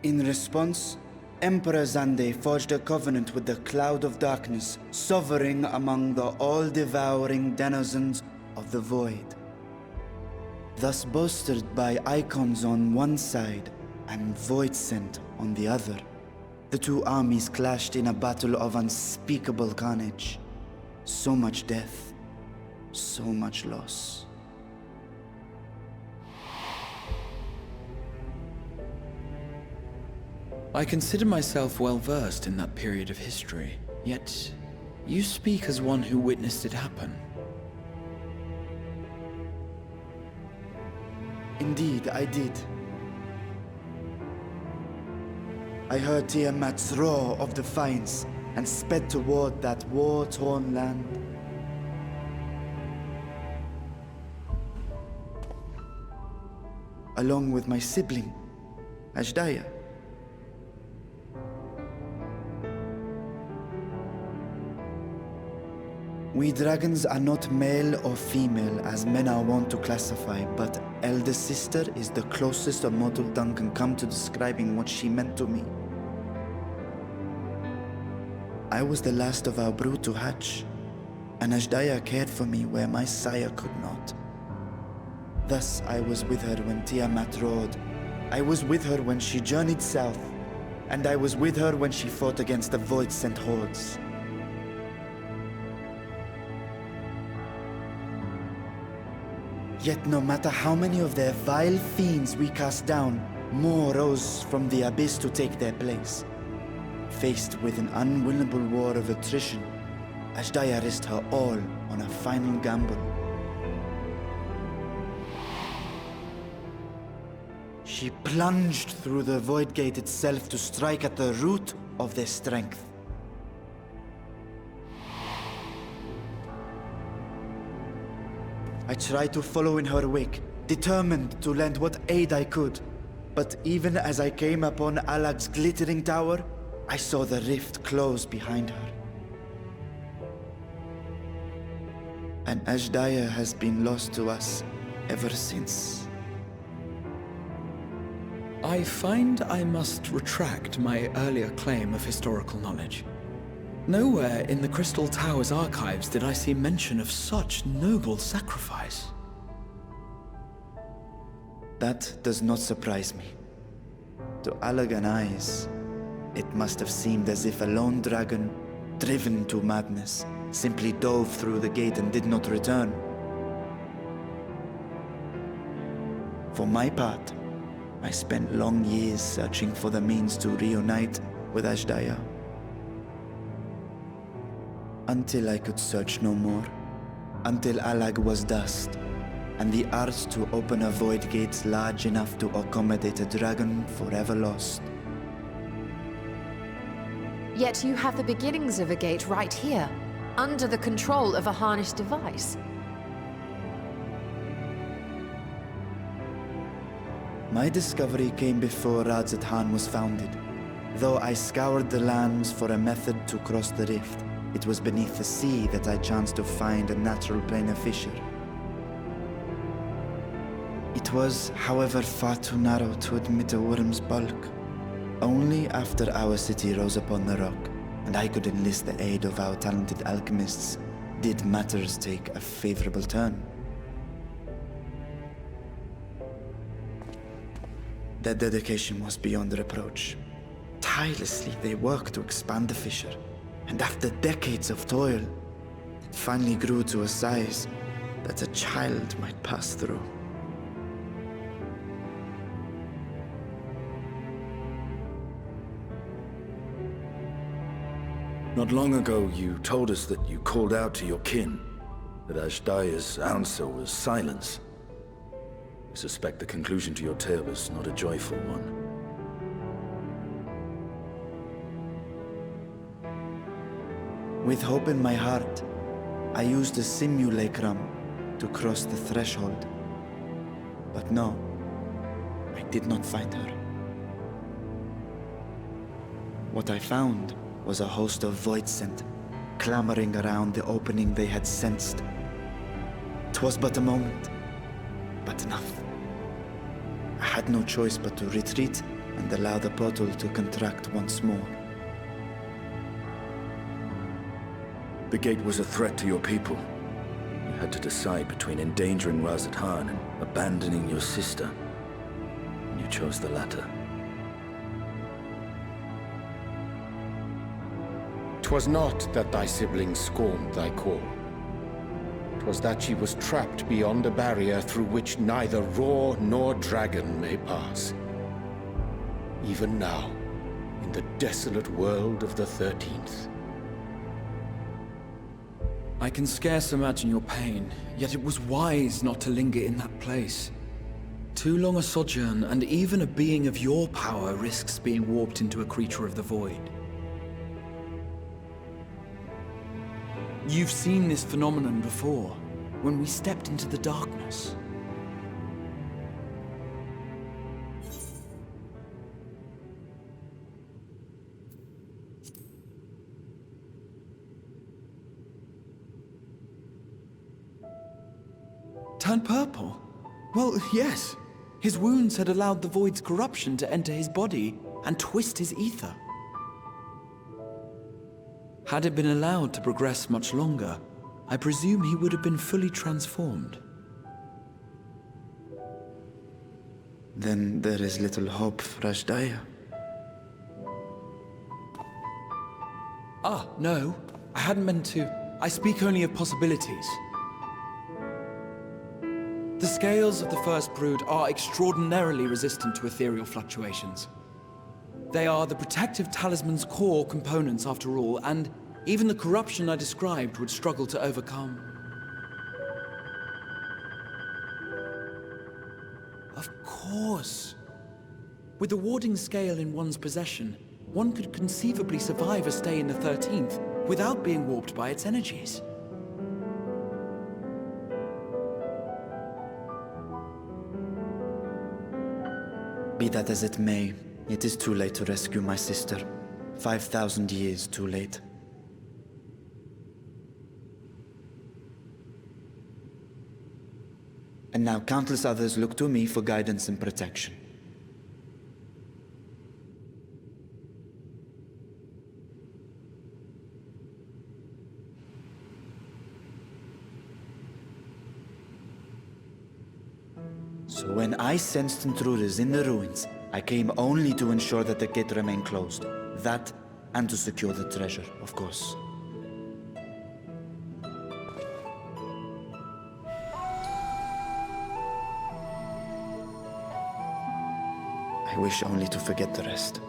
In response, Emperor Zande forged a covenant with the Cloud of Darkness, sovereign among the all-devouring denizens of the Void. Thus bolstered by icons on one side and Voidsent on the other, the two armies clashed in a battle of unspeakable carnage. So much death, so much loss. I consider myself well versed in that period of history, yet you speak as one who witnessed it happen. Indeed, I did. I heard Tiamat's roar of defiance and sped toward that war-torn land. Along with my sibling, Ashdaya. We dragons are not male or female as men are wont to classify, but elder sister is the closest a mortal tongue can come to describing what she meant to me. I was the last of our brood to hatch, and Ashdaya cared for me where my sire could not. Thus I was with her when Tiamat roared. I was with her when she journeyed south, and I was with her when she fought against the Void-sent hordes. Yet no matter how many of their vile fiends we cast down, more rose from the abyss to take their place. Faced with an unwinnable war of attrition, Ashdaya risked her all on a final gamble. She plunged through the Void Gate itself to strike at the root of their strength. I tried to follow in her wake, determined to lend what aid I could. But even as I came upon Alag's glittering tower, I saw the rift close behind her. And Ashdaya has been lost to us ever since. I find I must retract my earlier claim of historical knowledge. Nowhere in the Crystal Tower's archives did I see mention of such noble sacrifice. That does not surprise me. To Allagan eyes, it must have seemed as if a lone dragon, driven to madness, simply dove through the gate and did not return. For my part, I spent long years searching for the means to reunite with Ashdaya. Until I could search no more. Until Alag was dust, and the art to open a void gate large enough to accommodate a dragon forever lost. Yet you have the beginnings of a gate right here, under the control of a harnessed device. My discovery came before Radzat Han was founded. Though I scoured the lands for a method to cross the rift, it was beneath the sea that I chanced to find a natural planar fissure. It was, however, far too narrow to admit a worm's bulk. Only after our city rose upon the rock, and I could enlist the aid of our talented alchemists, did matters take a favorable turn. Their dedication was beyond reproach. Tirelessly they worked to expand the fissure, and after decades of toil, it finally grew to a size that a child might pass through. Not long ago, you told us that you called out to your kin, that Ashdaya's answer was silence. I suspect the conclusion to your tale was not a joyful one. With hope in my heart, I used a simulacrum to cross the threshold. But no, I did not find her. What I found was a host of Voidsent, clamoring around the opening they had sensed. 'Twas but a moment, but enough. I had no choice but to retreat and allow the portal to contract once more. The gate was a threat to your people. You had to decide between endangering Razat Khan and abandoning your sister. You chose the latter. 'Twas not that thy siblings scorned thy call. 'Twas that she was trapped beyond a barrier through which neither roar nor dragon may pass. Even now, in the desolate world of the 13th. I can scarce imagine your pain, yet it was wise not to linger in that place. Too long a sojourn, and even a being of your power risks being warped into a creature of the void. You've seen this phenomenon before, when we stepped into the darkness. Turned purple? Well, yes. His wounds had allowed the void's corruption to enter his body and twist his ether. Had it been allowed to progress much longer, I presume he would have been fully transformed. Then there is little hope for Ashdaya. Ah, no. I hadn't meant to. I speak only of possibilities. The scales of the First Brood are extraordinarily resistant to ethereal fluctuations. They are the protective talisman's core components after all, and even the corruption I described would struggle to overcome. Of course. With the warding scale in one's possession, one could conceivably survive a stay in the 13th without being warped by its energies. Be that as it may, it is too late to rescue my sister. 5,000 years too late. And now countless others look to me for guidance and protection. So when I sensed intruders in the ruins, I came only to ensure that the gate remained closed. That, and to secure the treasure, of course. I wish only to forget the rest.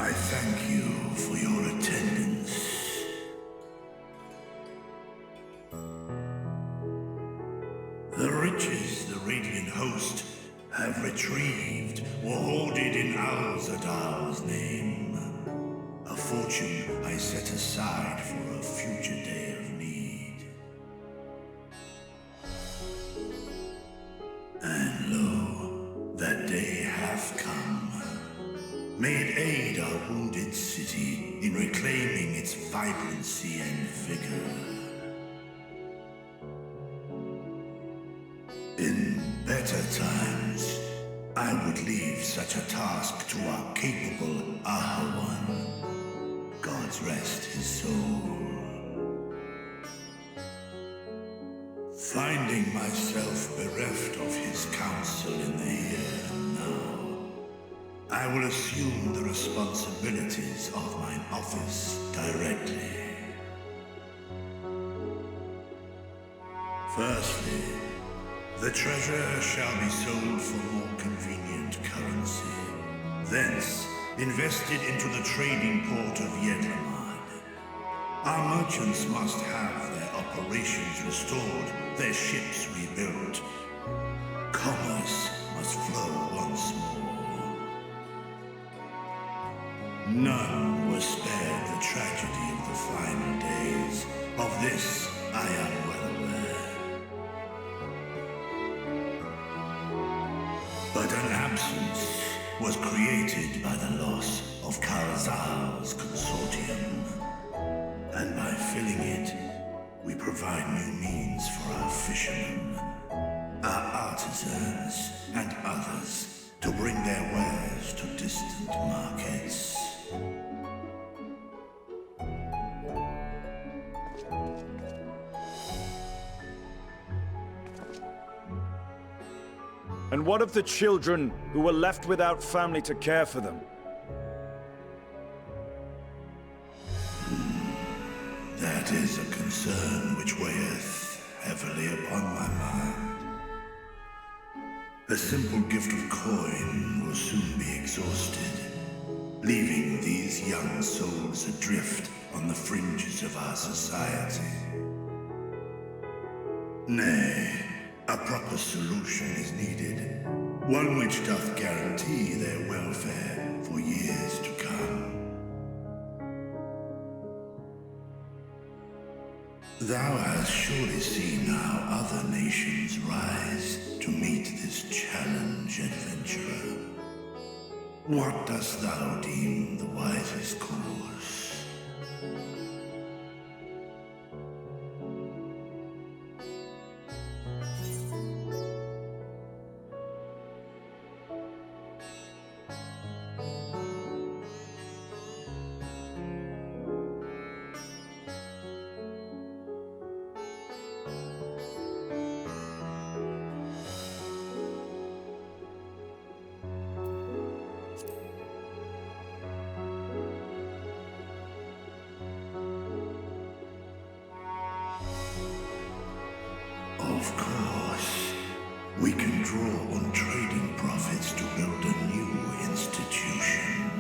I thank you for your attendance. The riches the Radiant Host have retrieved were hoarded in Al-Zadal's name. A fortune I set aside for a future day of need. And lo, that day hath come. May it aid our wounded city in reclaiming its vibrancy and vigor. In better times, I would leave such a task to our capable Ahawan. God's rest his soul. Finding myself bereft of his counsel in the here and now, I will assume the responsibilities of mine office directly. Firstly, the treasure shall be sold for more convenient currency. Thence, invested into the trading port of Yedlamad. Our merchants must have their operations restored, their ships rebuilt. Commerce must flow once more. None was spared the tragedy of the final days. Of this, I am well aware. But an absence was created by the loss of Karazal's consortium. And by filling it, we provide new means for our fishermen, our artisans, and others to bring their wares to distant markets. And what of the children who were left without family to care for them? That is a concern which weigheth heavily upon my mind. A simple gift of coin will soon be exhausted, leaving these young souls adrift on the fringes of our society. Nay, a proper solution is needed, one which doth guarantee their welfare for years to come. Thou hast surely seen how other nations rise to meet this challenge, adventurer. What dost thou deem the wisest course? Of course, we can draw on trading profits to build a new institution.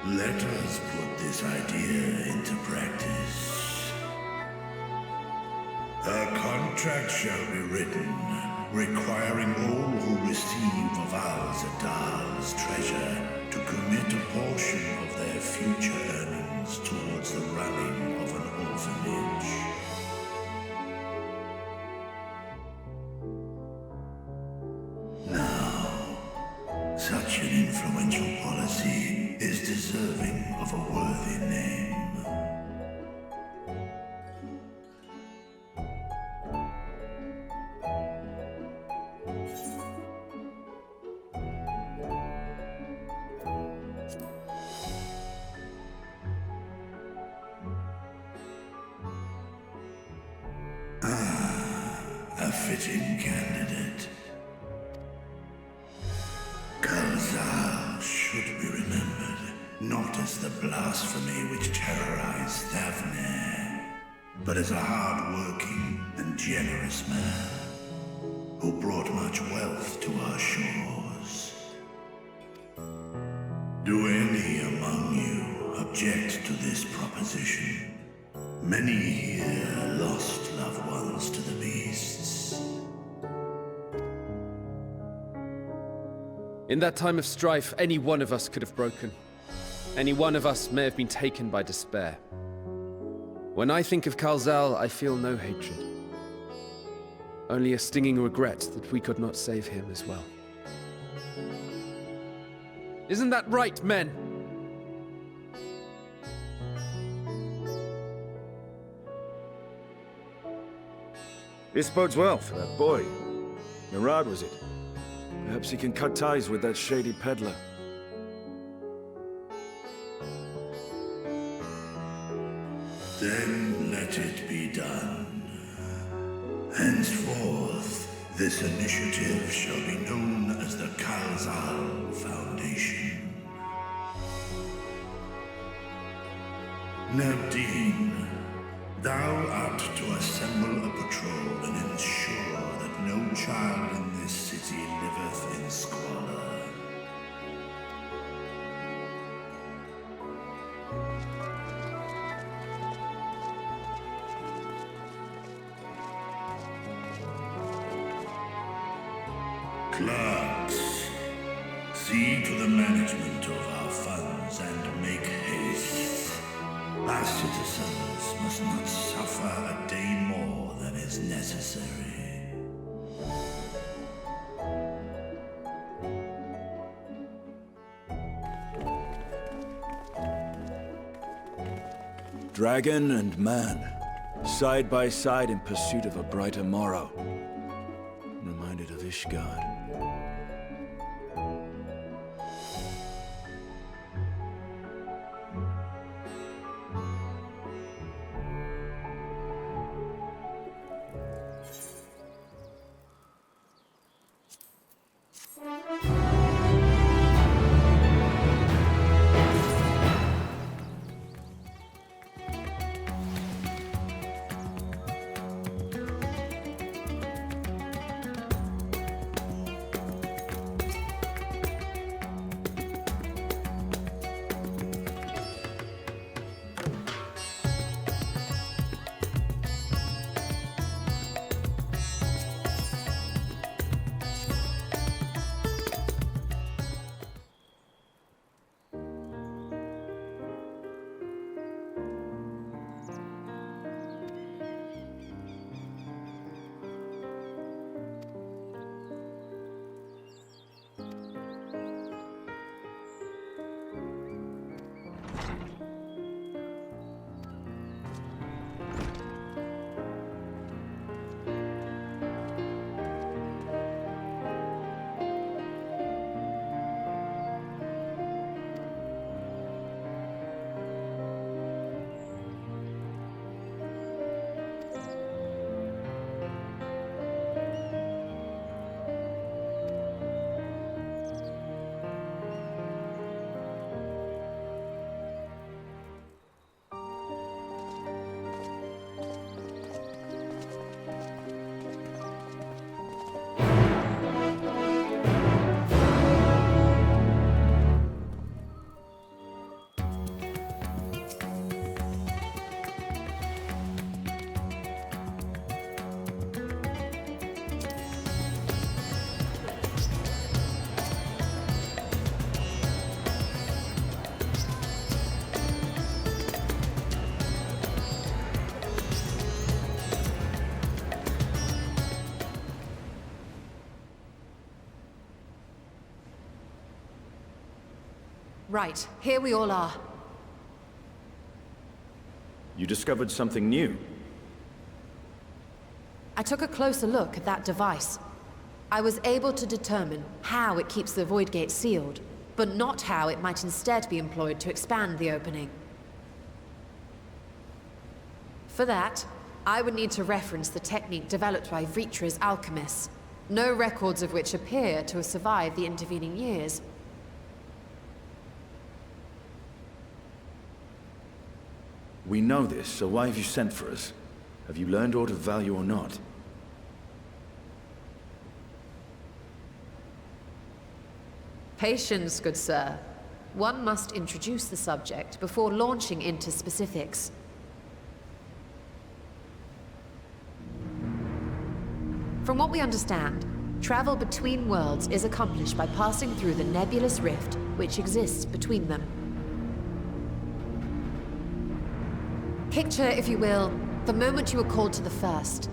Let us put this idea into practice. A contract shall be written, requiring all who receive of Al-Zadal's treasure to commit a portion of their future earnings towards the running of an orphanage. Now, such an influential policy is deserving of a worthy name. A fitting candidate. Karazal should be remembered, not as the blasphemy which terrorized Thavne, but as a hard-working and generous man who brought much wealth to our shores. Do any among you object to this proposition? Many here lost loved ones to the beasts. In that time of strife, any one of us could have broken. Any one of us may have been taken by despair. When I think of Kalzal, I feel no hatred. Only a stinging regret that we could not save him as well. Isn't that right, men? This bodes well for that boy. Murad, was it? Perhaps he can cut ties with that shady peddler. Then let it be done. Henceforth, this initiative shall be known as the Kalzal Foundation. Nabdeen, thou art to assemble a patrol and ensure that no child in this city liveth in squalor. Clerks, see to the management of our funds and make haste. Our citizens must not suffer a day more than is necessary. Dragon and man, side by side in pursuit of a brighter morrow. Reminded of Ishgard. Right, here we all are. You discovered something new. I took a closer look at that device. I was able to determine how it keeps the Void Gate sealed, but not how it might instead be employed to expand the opening. For that, I would need to reference the technique developed by Vritra's alchemists, no records of which appear to have survived the intervening years. We know this, so why have you sent for us? Have you learned aught of value or not? Patience, good sir. one must introduce the subject before launching into specifics. From what we understand, travel between worlds is accomplished by passing through the nebulous rift which exists between them. Picture, if you will, the moment you were called to the first.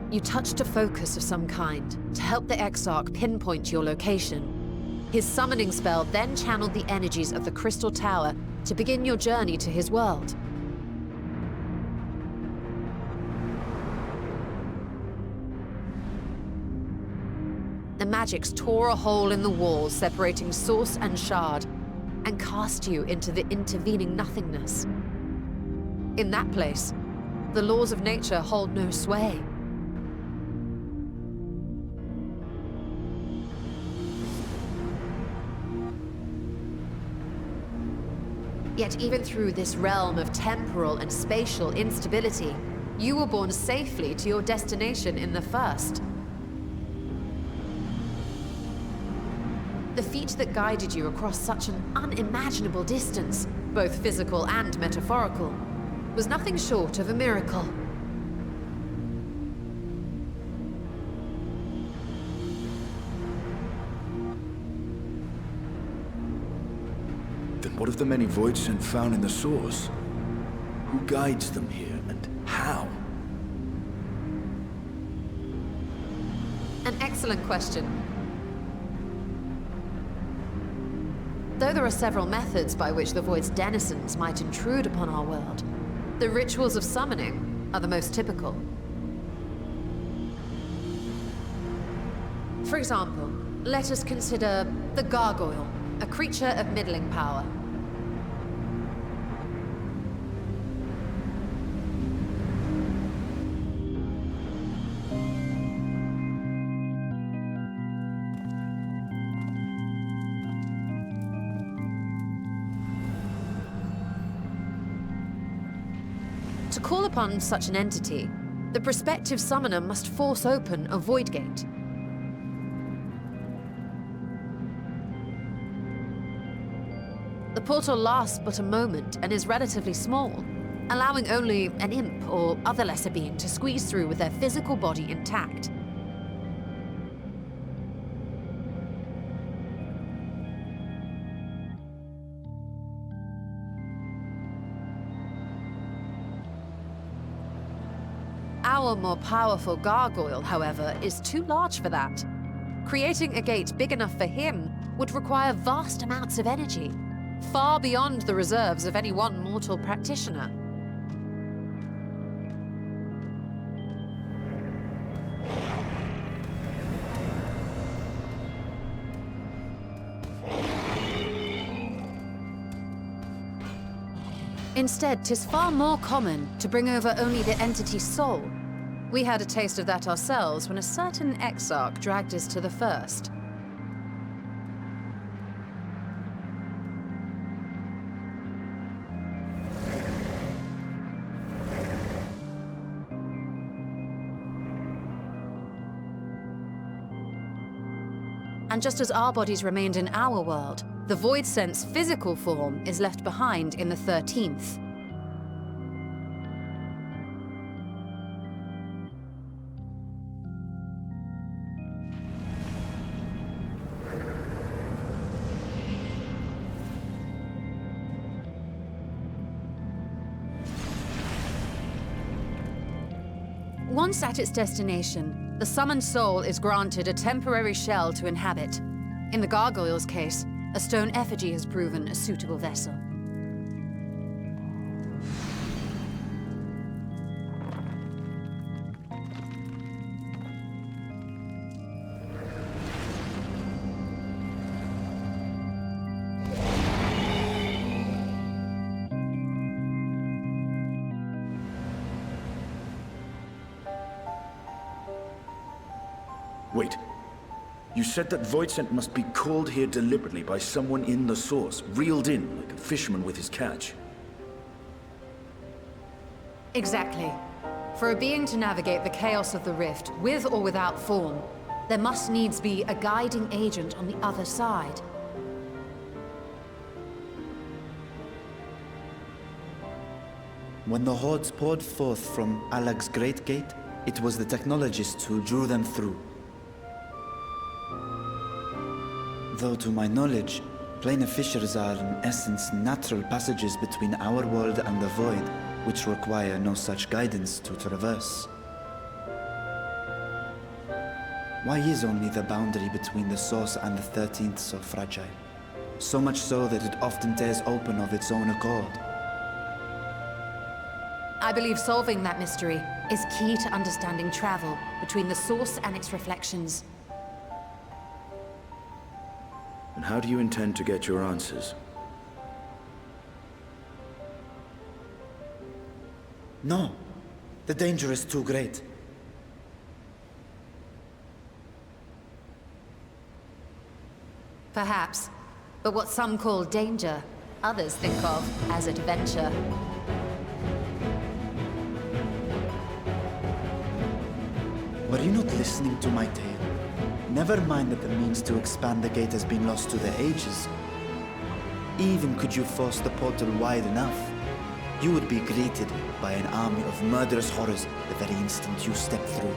You touched a focus of some kind to help the Exarch pinpoint your location. His summoning spell then channeled the energies of the Crystal Tower to begin your journey to his world. The magics tore a hole in the wall separating source and shard, and cast you into the intervening nothingness. In that place, the laws of nature hold no sway. Yet even through this realm of temporal and spatial instability, you were borne safely to your destination in the first. The feat that guided you across such an unimaginable distance, both physical and metaphorical, was nothing short of a miracle. Then what of the many Voidsent found in the source? Who guides them here, and how? An excellent question. Though there are several methods by which the Void's denizens might intrude upon our world, the rituals of summoning are the most typical. For example, let us consider the Gargoyle, a creature of middling power. To call upon such an entity, the prospective summoner must force open a void gate. The portal lasts but a moment and is relatively small, allowing only an imp or other lesser being to squeeze through with their physical body intact. Our more powerful gargoyle, however, is too large for that. Creating a gate big enough for him would require vast amounts of energy, far beyond the reserves of any one mortal practitioner. Instead, 'tis far more common to bring over only the entity's soul. We had a taste of that ourselves when a certain Exarch dragged us to the first. And just as our bodies remained in our world, the Voidsent's physical form is left behind in the 13th. Once at its destination, the summoned soul is granted a temporary shell to inhabit. In the gargoyle's case, a stone effigy has proven a suitable vessel. Wait. You said that Voidsent must be called here deliberately by someone in the source, reeled in like a fisherman with his catch. Exactly. For a being to navigate the chaos of the rift, with or without form, there must needs be a guiding agent on the other side. When the hordes poured forth from Alag's Great Gate, it was the technologists who drew them through. Though to my knowledge, planar fissures are in essence natural passages between our world and the void, which require no such guidance to traverse. Why is only the boundary between the Source and the 13th so fragile? So much so that it often tears open of its own accord. I believe solving that mystery is key to understanding travel between the Source and its reflections. And how do you intend to get your answers? No. The danger is too great. Perhaps. But what some call danger, others think of as adventure. Were you not listening to my tale? Never mind that the means to expand the gate has been lost to the ages. Even could you force the portal wide enough, you would be greeted by an army of murderous horrors the very instant you step through.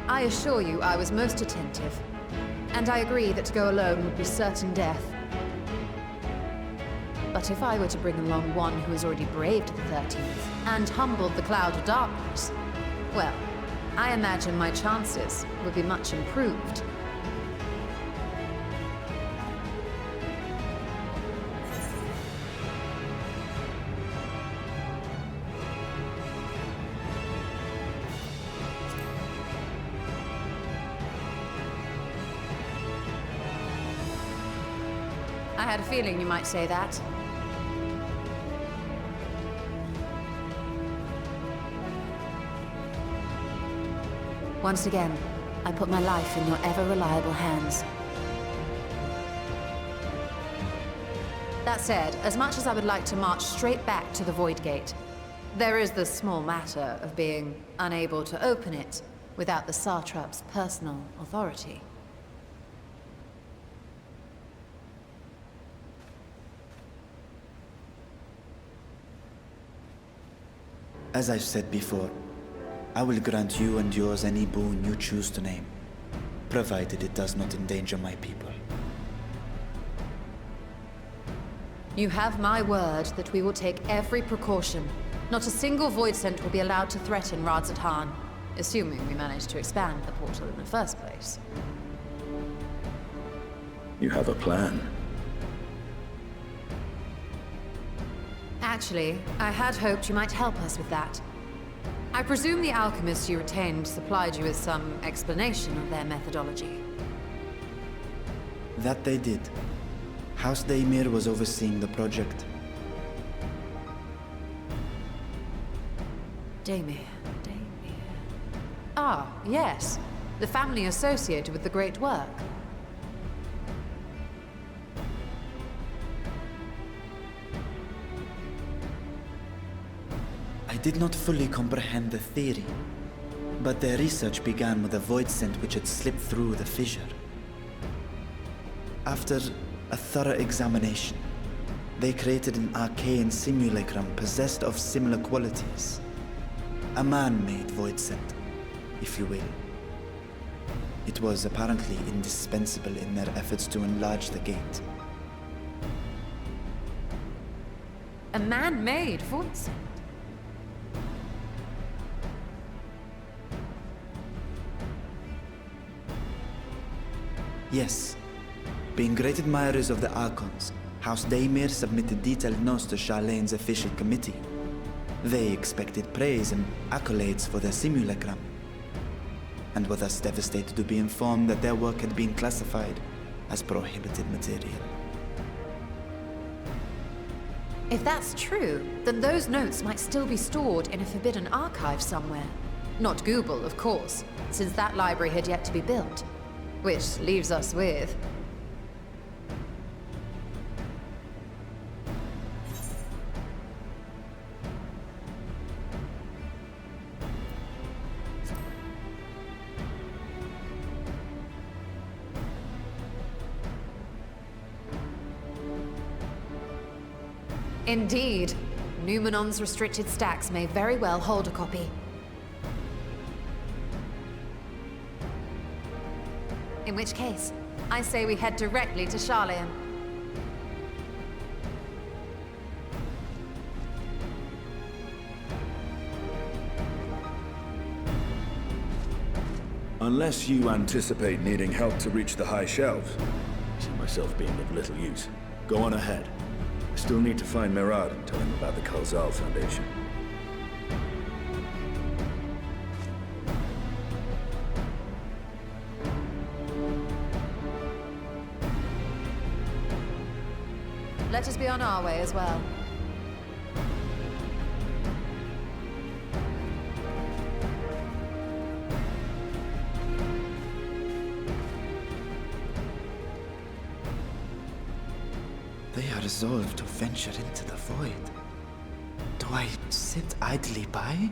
I assure you I was most attentive. And I agree that to go alone would be certain death. But if I were to bring along one who has already braved the 13th and humbled the cloud of darkness, well, I imagine my chances would be much improved. I had a feeling you might say that. Once again, I put my life in your ever-reliable hands. That said, as much as I would like to march straight back to the Void Gate, there is the small matter of being unable to open it without the Satrap's personal authority. As I've said before, I will grant you and yours any boon you choose to name, provided it does not endanger my people. You have my word that we will take every precaution. Not a single void scent will be allowed to threaten Radzat-Han, assuming we manage to expand the portal in the first place. You have a plan. Actually, I had hoped you might help us with that. I presume the alchemists you retained supplied you with some explanation of their methodology. That they did. House Daimir was overseeing the project. Daimir. Ah, yes. The family associated with the great work. I did not fully comprehend the theory, but their research began with a void scent which had slipped through the fissure. After a thorough examination, they created an arcane simulacrum possessed of similar qualities. A man-made void scent, if you will. It was apparently indispensable in their efforts to enlarge the gate. A man-made void scent? Yes. Being great admirers of the Archons, House Daimir submitted detailed notes to Charlene's official committee. They expected praise and accolades for their simulacrum, and were thus devastated to be informed that their work had been classified as prohibited material. If that's true, then those notes might still be stored in a forbidden archive somewhere. Not Google, of course, since that library had yet to be built. Which leaves us with... Indeed. Numenon's restricted stacks may very well hold a copy. In which case, I say we head directly to Charlian. Unless you anticipate needing help to reach the high shelves, I see myself being of little use. Go on ahead. I still need to find Mirad and tell him about the Khalzal Foundation. Let us be on our way as well. They are resolved to venture into the void. Do I sit idly by?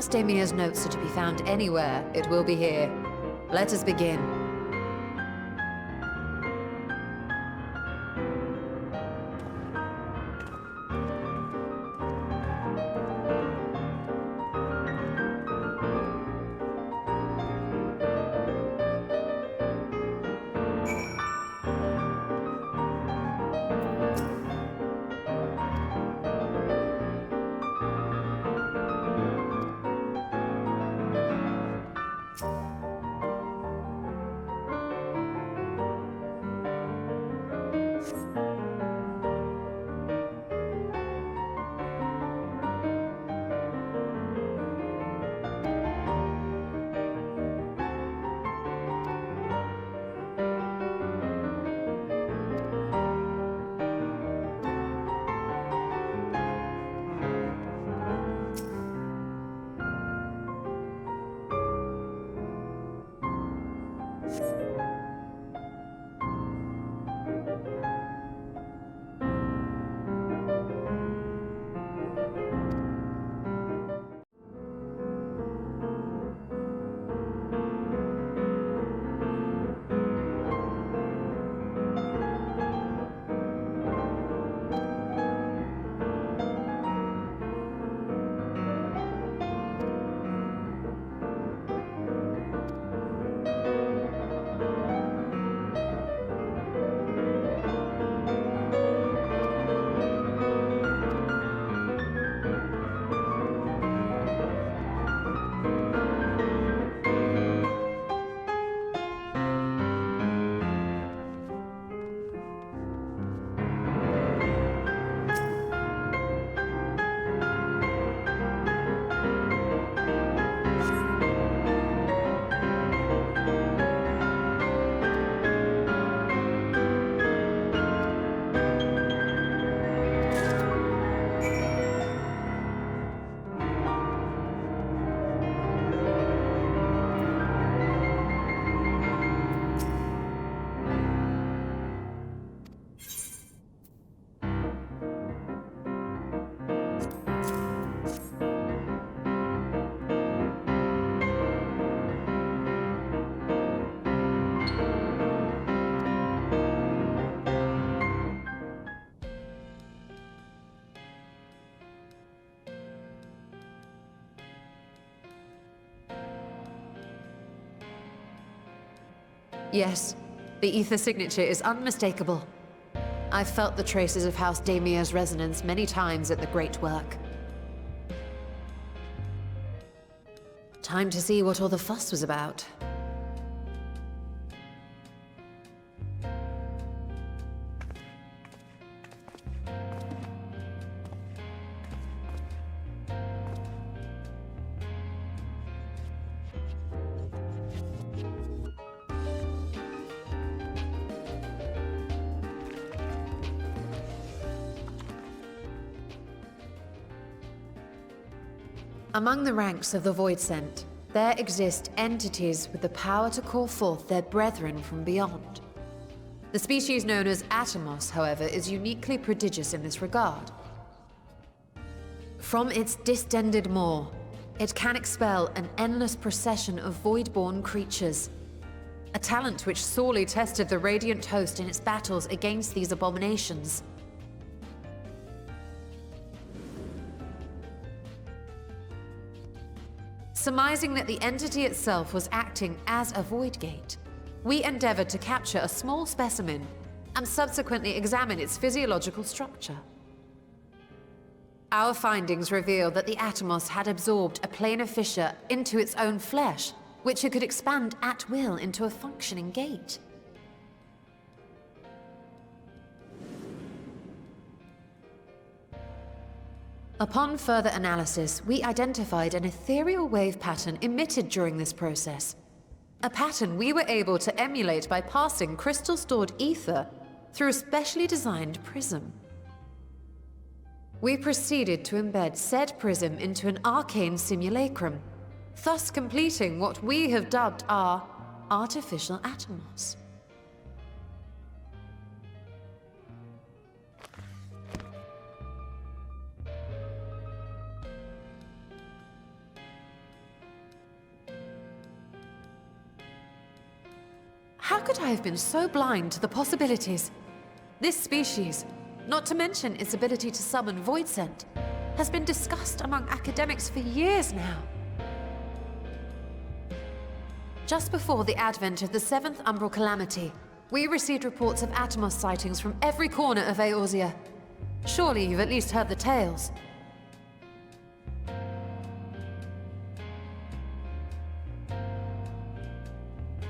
House Damia's notes are to be found anywhere, it will be here. Let us begin. Yes, the ether signature is unmistakable. I've felt the traces of House Damia's resonance many times at the Great Work. Time to see what all the fuss was about. Among the ranks of the Void Sent, there exist entities with the power to call forth their brethren from beyond. The species known as Atomos, however, is uniquely prodigious in this regard. From its distended maw, it can expel an endless procession of void-born creatures, a talent which sorely tested the Radiant Host in its battles against these abominations. Surmising that the entity itself was acting as a void gate, we endeavored to capture a small specimen and subsequently examine its physiological structure. Our findings revealed that the Atomos had absorbed a planar fissure into its own flesh, which it could expand at will into a functioning gate. Upon further analysis, we identified an ethereal wave pattern emitted during this process. A pattern we were able to emulate by passing crystal-stored ether through a specially designed prism. We proceeded to embed said prism into an arcane simulacrum, thus completing what we have dubbed our artificial Atomos. How could I have been so blind to the possibilities? This species, not to mention its ability to summon void scent, has been discussed among academics for years now. Just before the advent of the 7th Umbral Calamity, we received reports of Atomos sightings from every corner of Eorzea. Surely you've at least heard the tales.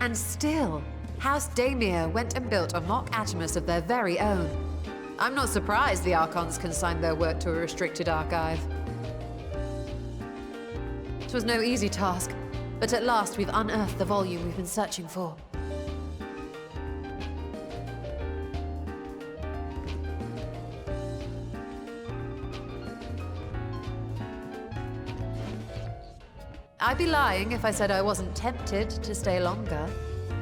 And still, House Daemir went and built a mock Atomos of their very own. I'm not surprised the Archons consigned their work to a restricted archive. It was no easy task, but at last we've unearthed the volume we've been searching for. I'd be lying if I said I wasn't tempted to stay longer.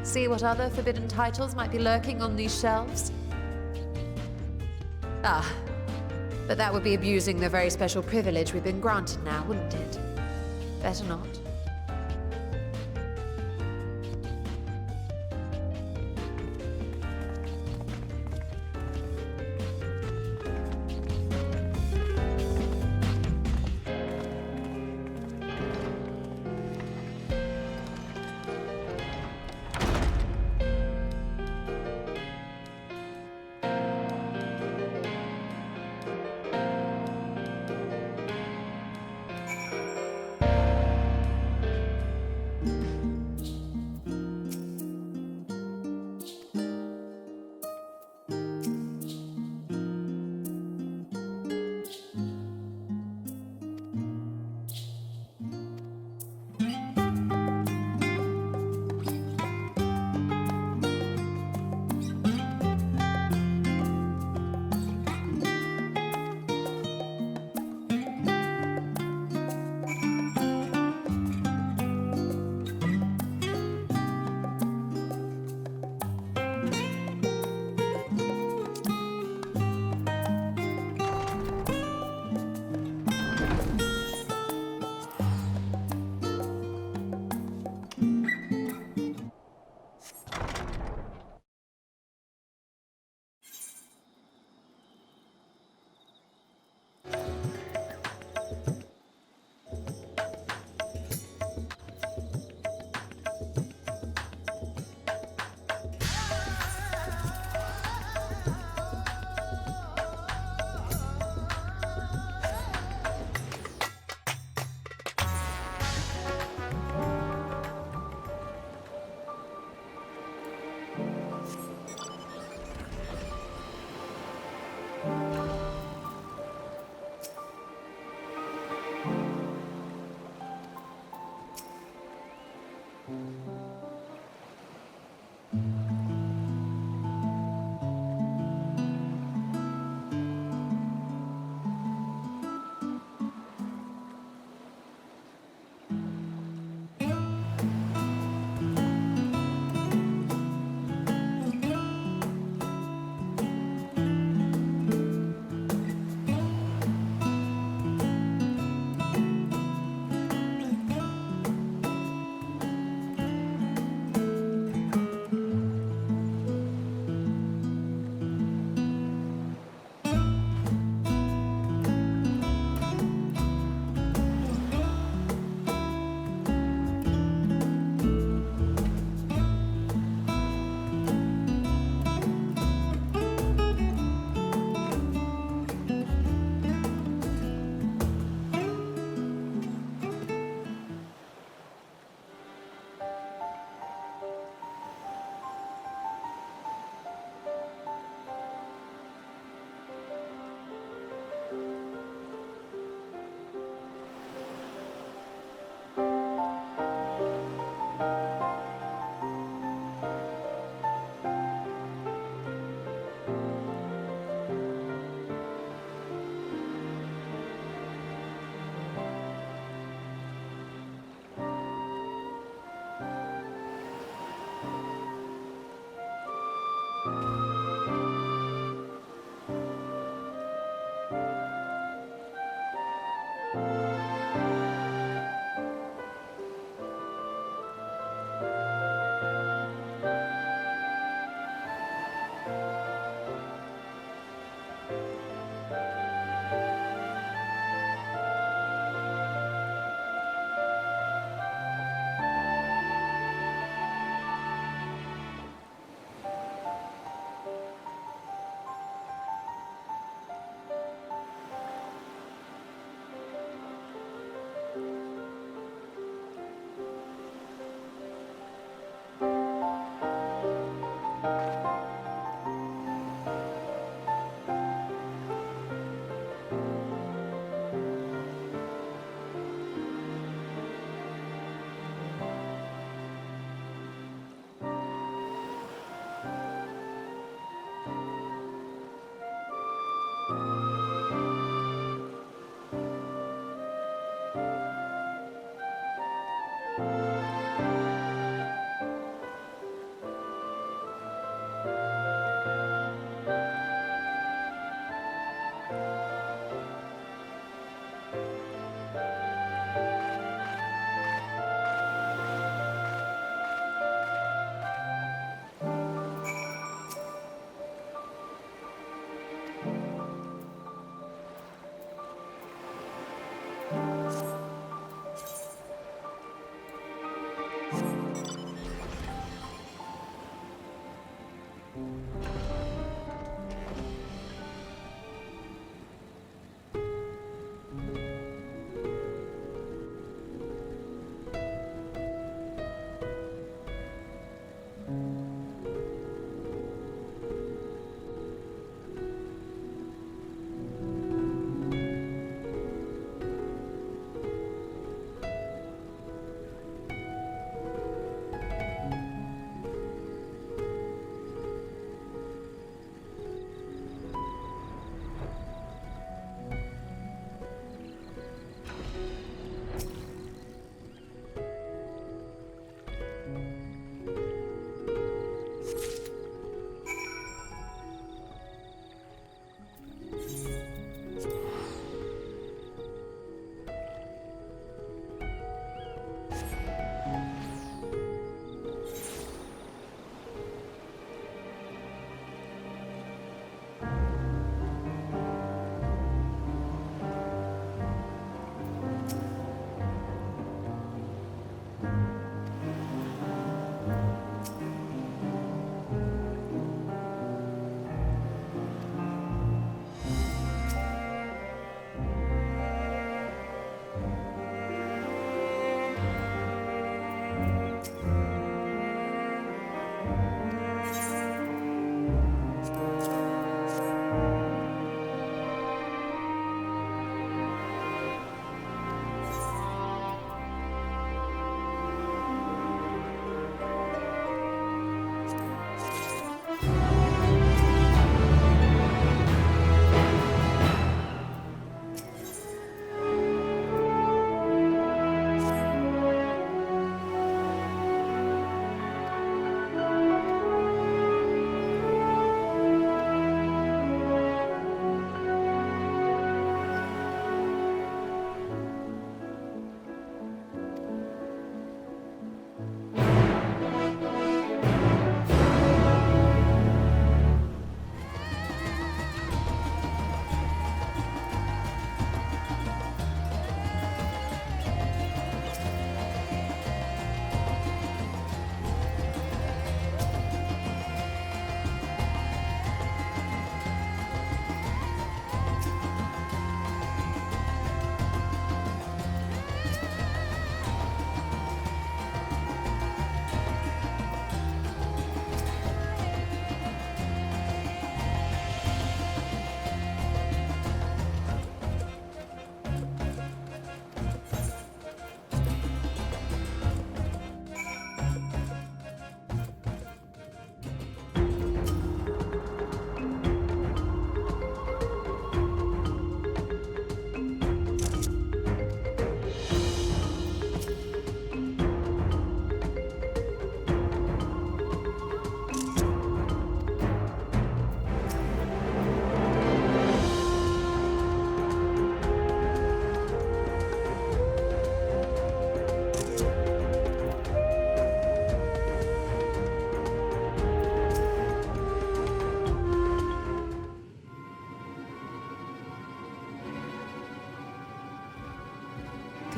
See what other forbidden titles might be lurking on these shelves. Ah, but that would be abusing the very special privilege we've been granted now, wouldn't it? Better not.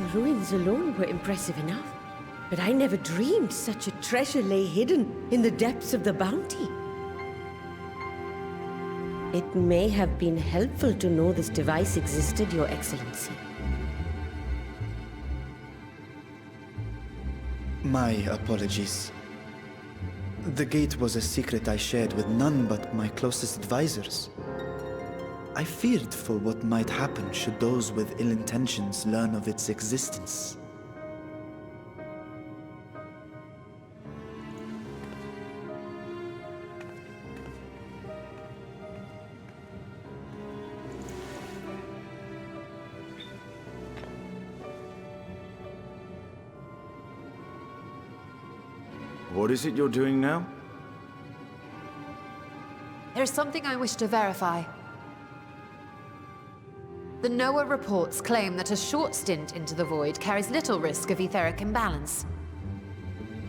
The ruins alone were impressive enough, but I never dreamed such a treasure lay hidden in the depths of the bounty. It may have been helpful to know this device existed, Your Excellency. My apologies. The gate was a secret I shared with none but my closest advisors. I feared for what might happen should those with ill intentions learn of its existence. What is it you're doing now? There is something I wish to verify. The Noah reports claim that a short stint into the void carries little risk of etheric imbalance.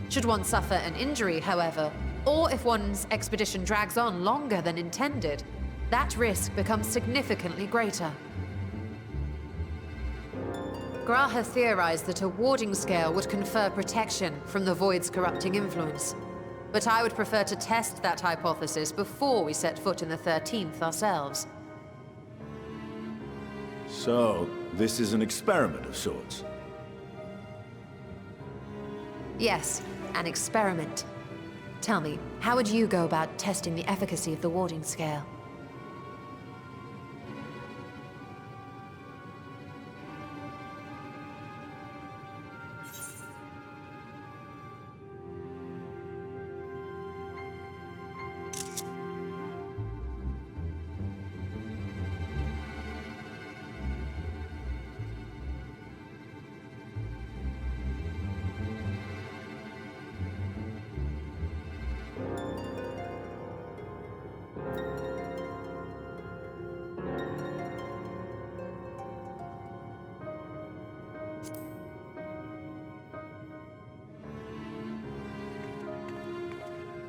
Should one suffer an injury, however, or if one's expedition drags on longer than intended, that risk becomes significantly greater. Graha theorized that a warding scale would confer protection from the void's corrupting influence. But I would prefer to test that hypothesis before we set foot in the 13th ourselves. So, this is an experiment of sorts? Yes, an experiment. Tell me, how would you go about testing the efficacy of the warding scale?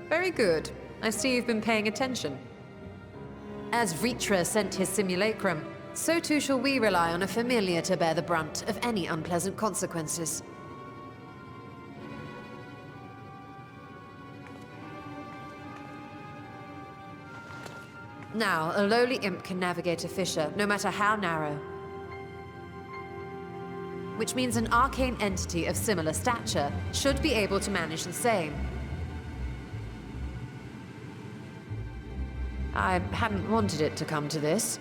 Very good. I see you've been paying attention. As Vritra sent his simulacrum, so too shall we rely on a familiar to bear the brunt of any unpleasant consequences. Now, a lowly imp can navigate a fissure, no matter how narrow. Which means an arcane entity of similar stature should be able to manage the same. I hadn't wanted it to come to this,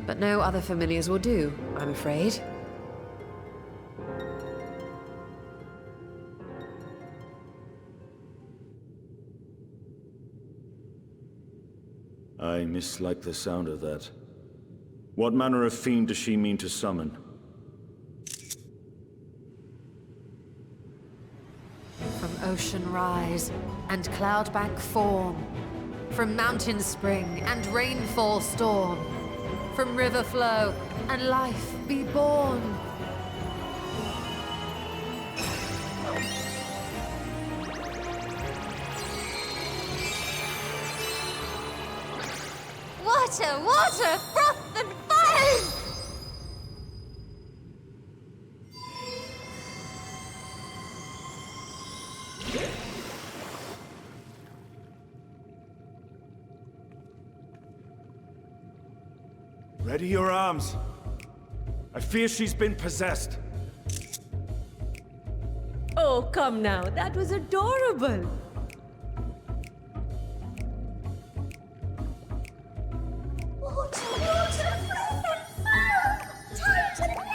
but no other familiars will do, I'm afraid. I mislike the sound of that. What manner of fiend does she mean to summon? From ocean rise and cloudbank form, from mountain spring and rainfall storm, from river flow and life be born. Water, water, froth and foam! Ready your arms. I fear she's been possessed. Oh, come now. That was adorable. Water, water, froth and foam! Time to play!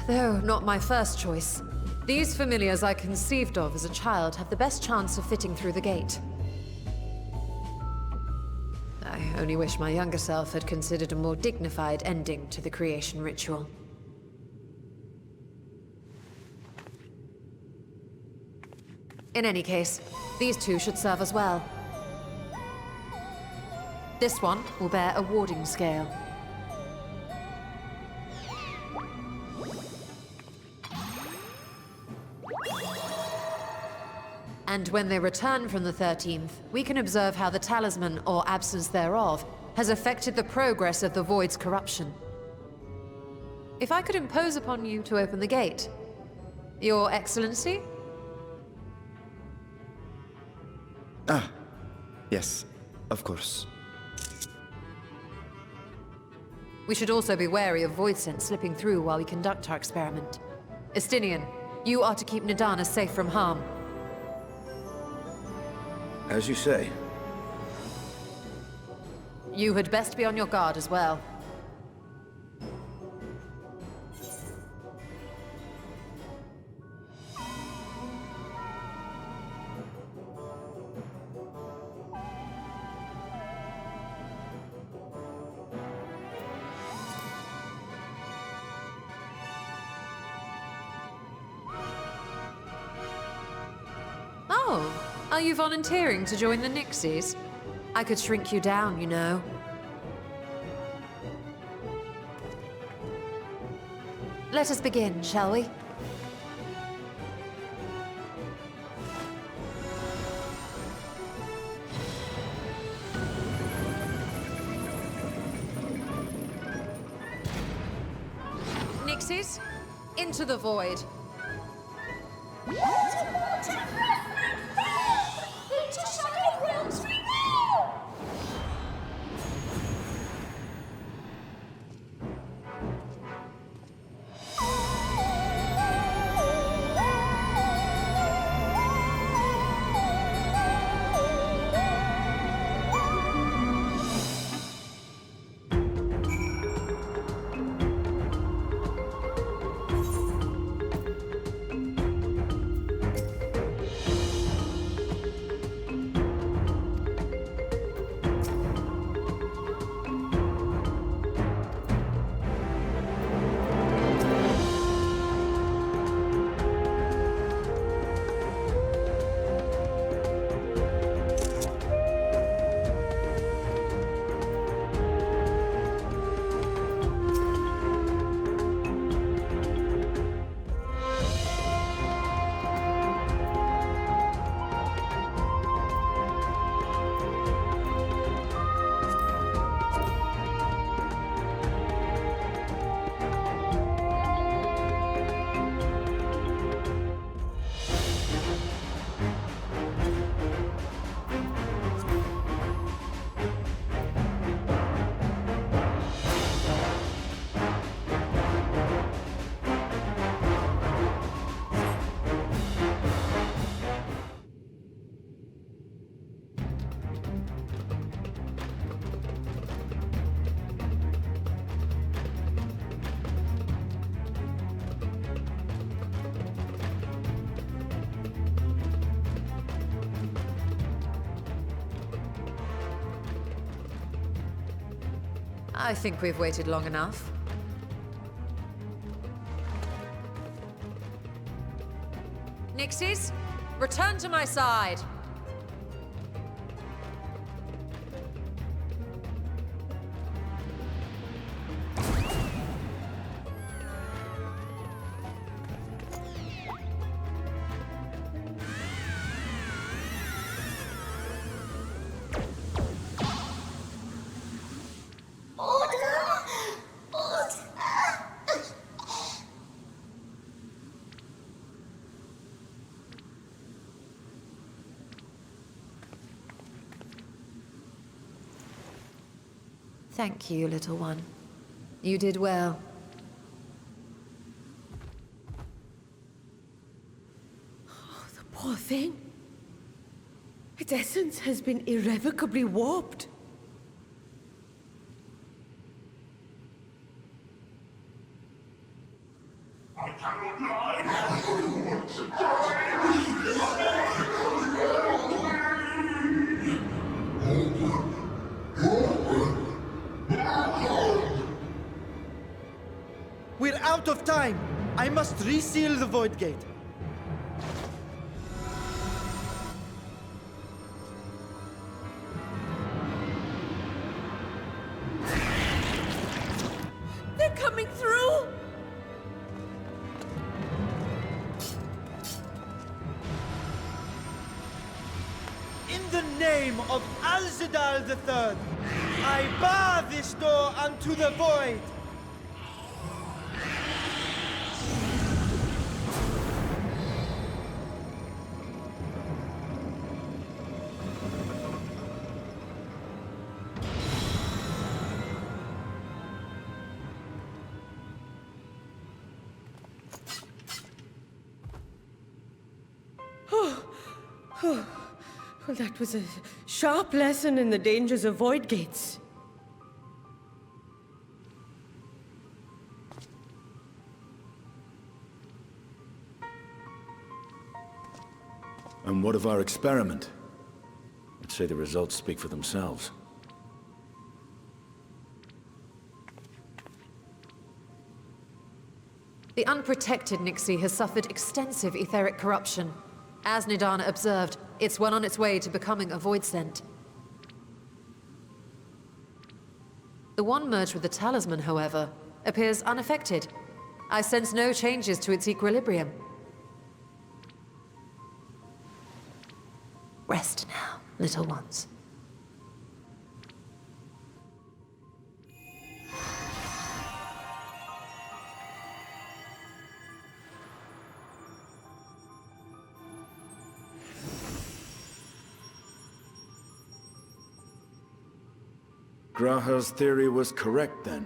Though not my first choice. These familiars I conceived of as a child have the best chance of fitting through the gate. I only wish my younger self had considered a more dignified ending to the creation ritual. In any case, these two should serve us well. This one will bear a warding scale. And when they return from the 13th, we can observe how the talisman, or absence thereof, has affected the progress of the Void's corruption. If I could impose upon you to open the gate. Your Excellency? Ah, yes, of course. We should also be wary of void scent slipping through while we conduct our experiment. Estinian, you are to keep Nadana safe from harm. As you say. You had best be on your guard as well. Oh, are you volunteering to join the Nixies? I could shrink you down, you know. Let us begin, shall we? Nixies, into the void. I think we've waited long enough. Nixies, return to my side. Thank you, little one. You did well. Oh, the poor thing. Its essence has been irrevocably warped. We're out of time. I must reseal the void gate. They're coming through! In the name of Alzadal III, I bar this door unto the void. Well, that was a sharp lesson in the dangers of void gates. And what of our experiment? I'd say the results speak for themselves. The unprotected Nixie has suffered extensive etheric corruption. As Nidana observed, it's well on its way to becoming a void scent. The one merged with the talisman, however, appears unaffected. I sense no changes to its equilibrium. Rest now, little ones. Graha's theory was correct, then.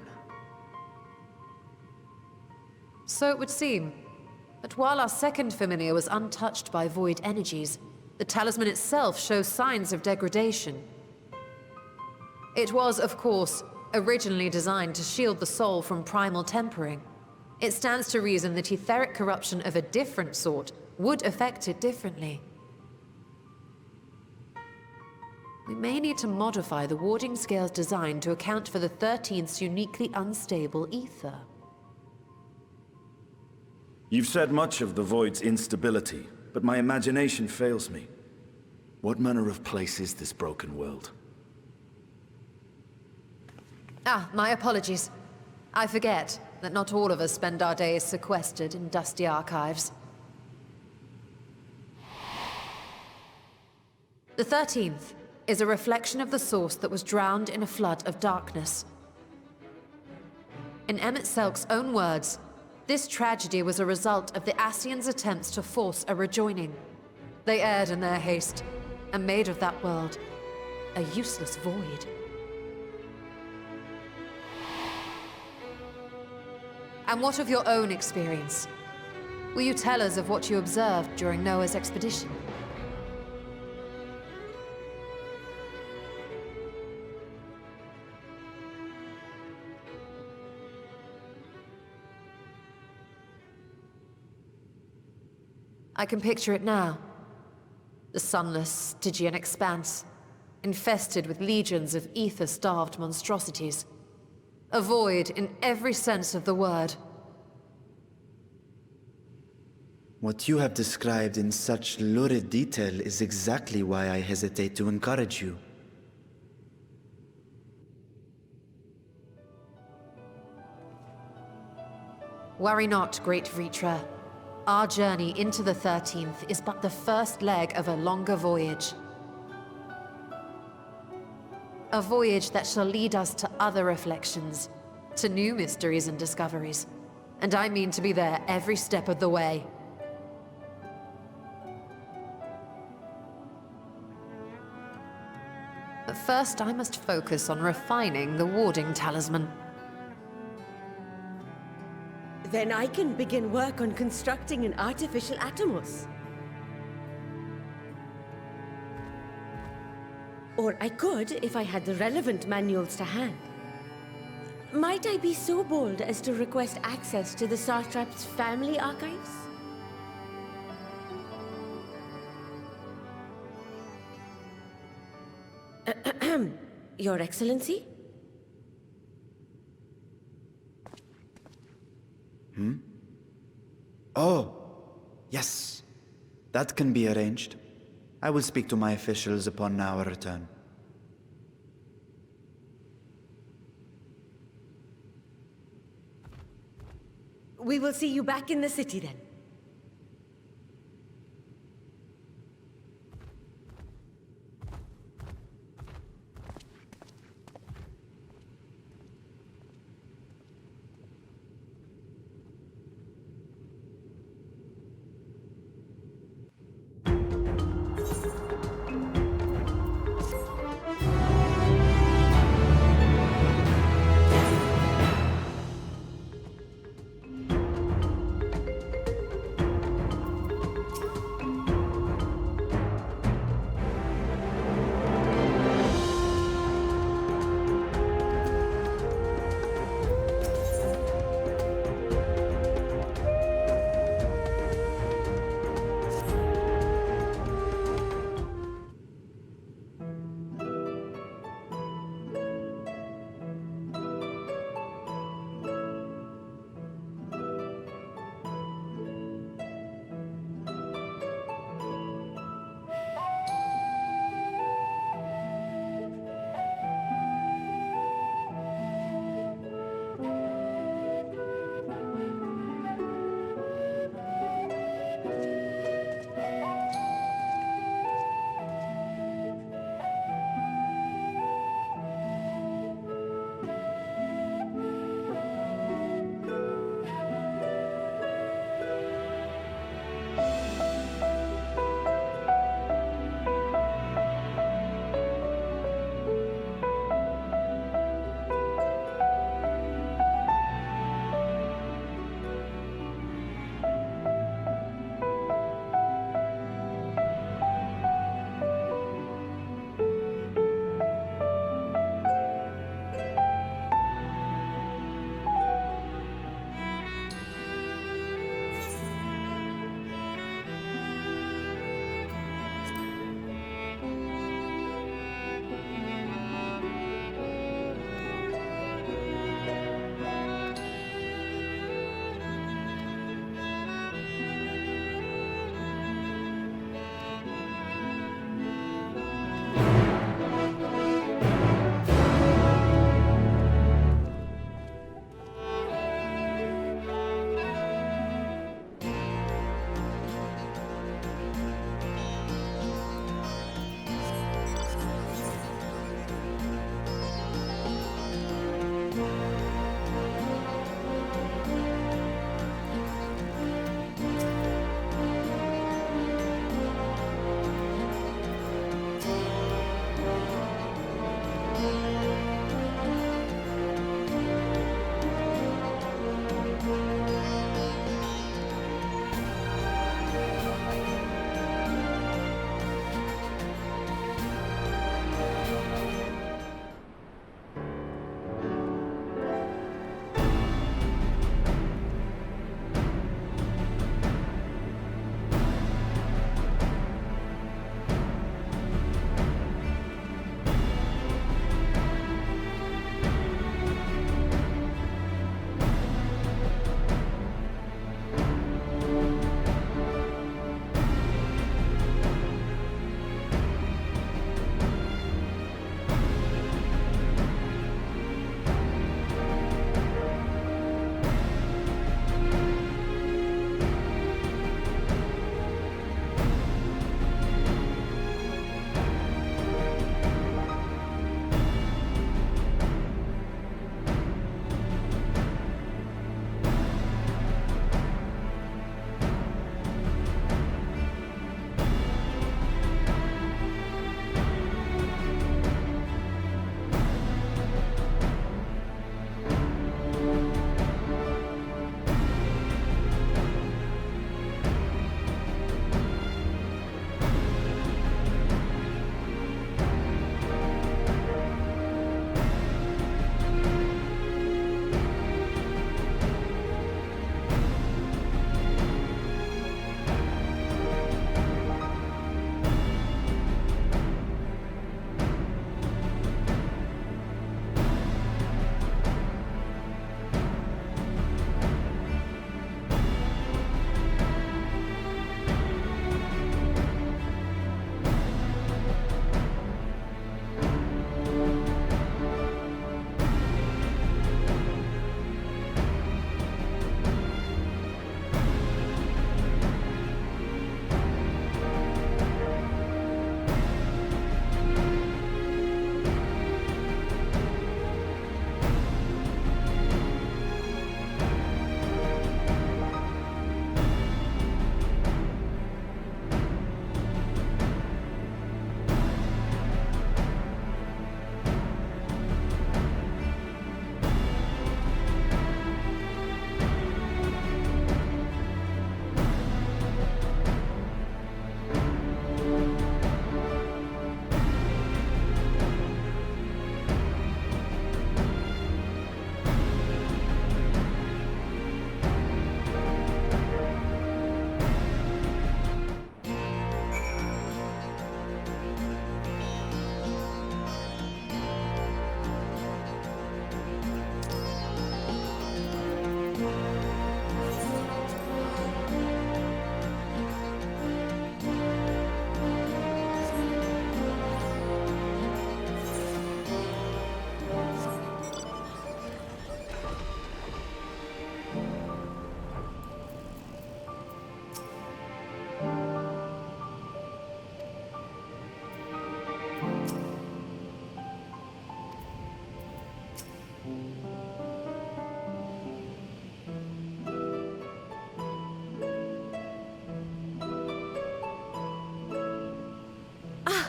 So it would seem. But while our second familiar was untouched by void energies, the talisman itself shows signs of degradation. It was, of course, originally designed to shield the soul from primal tempering. It stands to reason that etheric corruption of a different sort would affect it differently. We may need to modify the warding scale's design to account for the 13th's uniquely unstable ether. You've said much of the Void's instability, but my imagination fails me. What manner of place is this broken world? Ah, my apologies. I forget that not all of us spend our days sequestered in dusty archives. The 13th is a reflection of the source that was drowned in a flood of darkness. In Emmett Selk's own words, this tragedy was a result of the Ascians' attempts to force a rejoining. They erred in their haste, and made of that world a useless void. And what of your own experience? Will you tell us of what you observed during Noah's expedition? I can picture it now. The sunless, Stygian expanse, infested with legions of ether-starved monstrosities. A void in every sense of the word. What you have described in such lurid detail is exactly why I hesitate to encourage you. Worry not, great Vritra. Our journey into the 13th is but the first leg of a longer voyage. A voyage that shall lead us to other reflections, to new mysteries and discoveries. And I mean to be there every step of the way. But first, I must focus on refining the warding talisman. Then I can begin work on constructing an artificial Atomos. Or I could, if I had the relevant manuals to hand. Might I be so bold as to request access to the Satrap's family archives? Your Excellency? Oh, yes. That can be arranged. I will speak to my officials upon our return. We will see you back in the city then.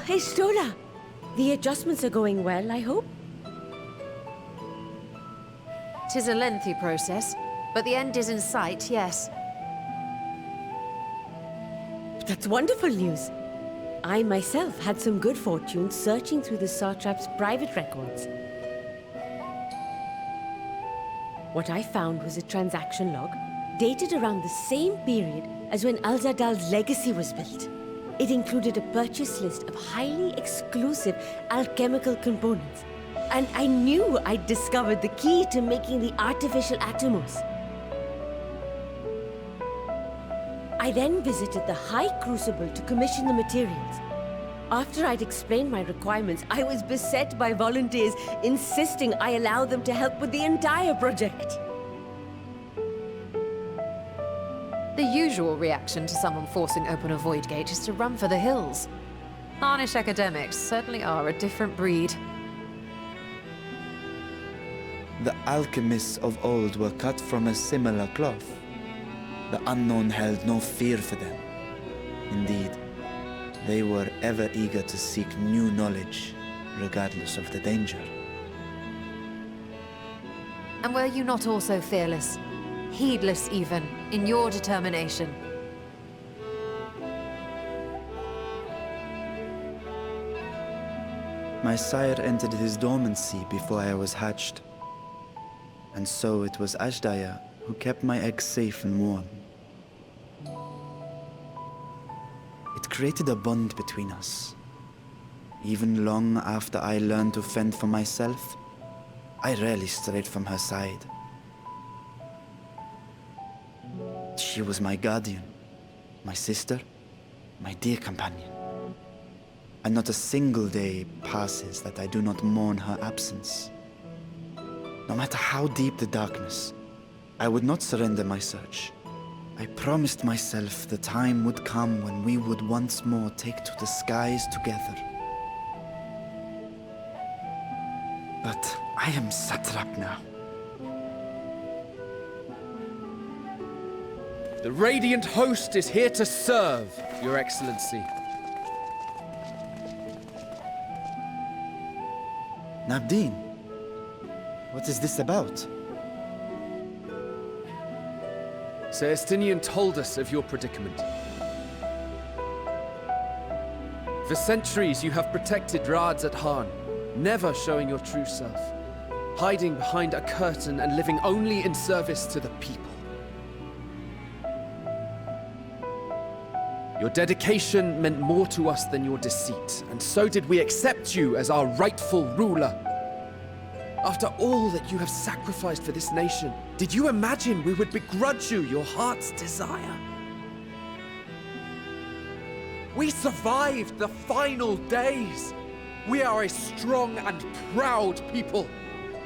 Estola! The adjustments are going well, I hope? 'Tis a lengthy process, but the end is in sight, yes. That's wonderful news. I myself had some good fortune searching through the Satrap's private records. What I found was a transaction log dated around the same period as when Alzadal's legacy was built. It included a purchase list of highly exclusive alchemical components, and I knew I'd discovered the key to making the artificial atomos. I then visited the High Crucible to commission the materials. After I'd explained my requirements, I was beset by volunteers insisting I allow them to help with the entire project. The usual reaction to someone forcing open a void gate is to run for the hills. Harnish academics certainly are a different breed. The alchemists of old were cut from a similar cloth. The unknown held no fear for them. Indeed, they were ever eager to seek new knowledge, regardless of the danger. And were you not also fearless? Heedless even, in your determination? My sire entered his dormancy before I was hatched. And so it was Ashdaya who kept my eggs safe and warm. It created a bond between us. Even long after I learned to fend for myself, I rarely strayed from her side. She was my guardian, my sister, my dear companion. And not a single day passes that I do not mourn her absence. No matter how deep the darkness, I would not surrender my search. I promised myself the time would come when we would once more take to the skies together. But I am satrap now. The Radiant Host is here to serve, Your Excellency. Nabdeen, what is this about? Sir Estinian told us of your predicament. For centuries you have protected Rads at Han, never showing your true self, hiding behind a curtain and living only in service to the people. Your dedication meant more to us than your deceit, and so did we accept you as our rightful ruler. After all that you have sacrificed for this nation, did you imagine we would begrudge you your heart's desire? We survived the final days. We are a strong and proud people.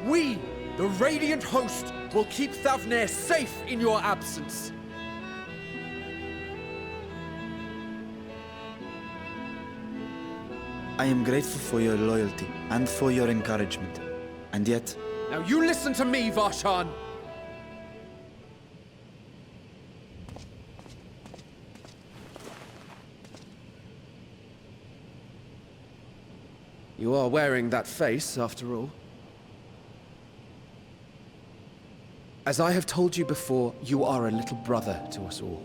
We, the Radiant Host, will keep Thavnair safe in your absence. I am grateful for your loyalty and for your encouragement. And yet... Now you listen to me, Varshan! You are wearing that face, after all. As I have told you before, you are a little brother to us all.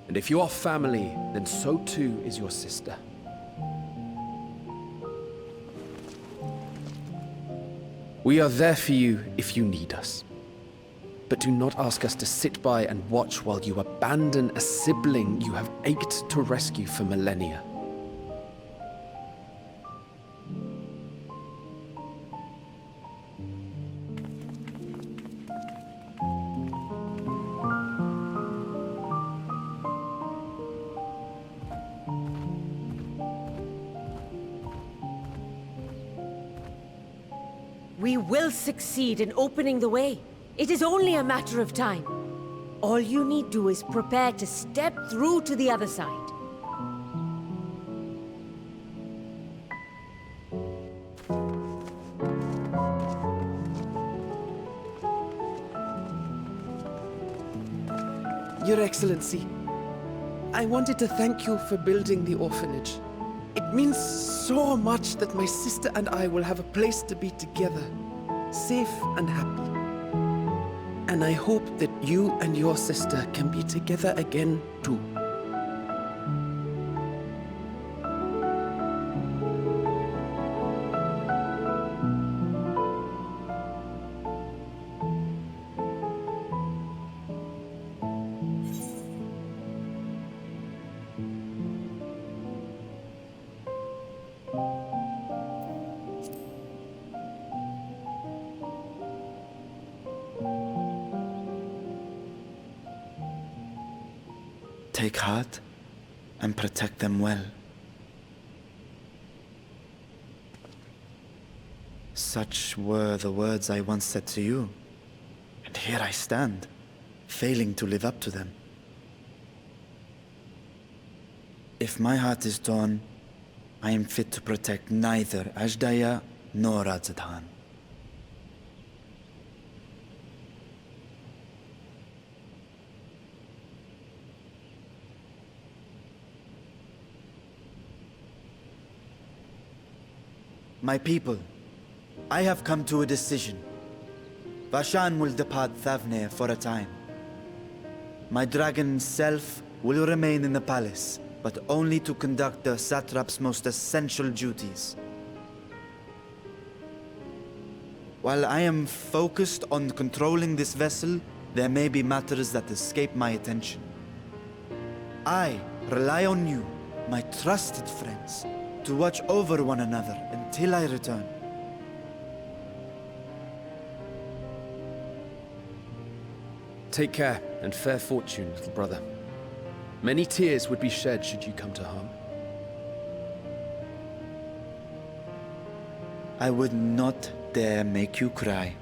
And if you are family, then so too is your sister. We are there for you if you need us. But do not ask us to sit by and watch while you abandon a sibling you have ached to rescue for millennia. We will succeed in opening the way. It is only a matter of time. All you need do is prepare to step through to the other side. Your Excellency, I wanted to thank you for building the orphanage. It means so much that my sister and I will have a place to be together, safe and happy. And I hope that you and your sister can be together again too. Take heart and protect them well. Such were the words I once said to you, and here I stand, failing to live up to them. If my heart is torn, I am fit to protect neither Ajdaya nor Radzatan. My people, I have come to a decision. Vashan will depart Thavne for a time. My dragon self will remain in the palace, but only to conduct the satrap's most essential duties. While I am focused on controlling this vessel, there may be matters that escape my attention. I rely on you, my trusted friends, to watch over one another until I return. Take care and fair fortune, little brother. Many tears would be shed should you come to harm. I would not dare make you cry.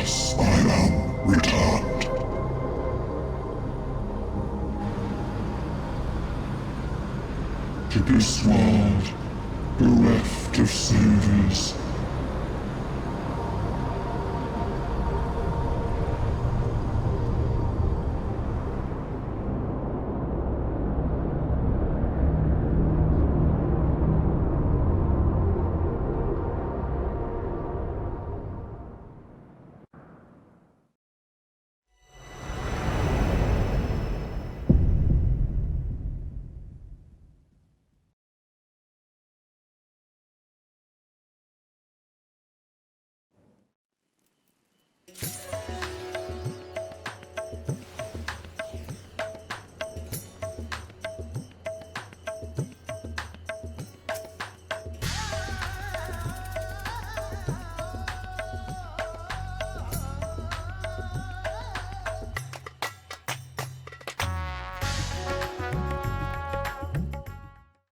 I am returned. To this world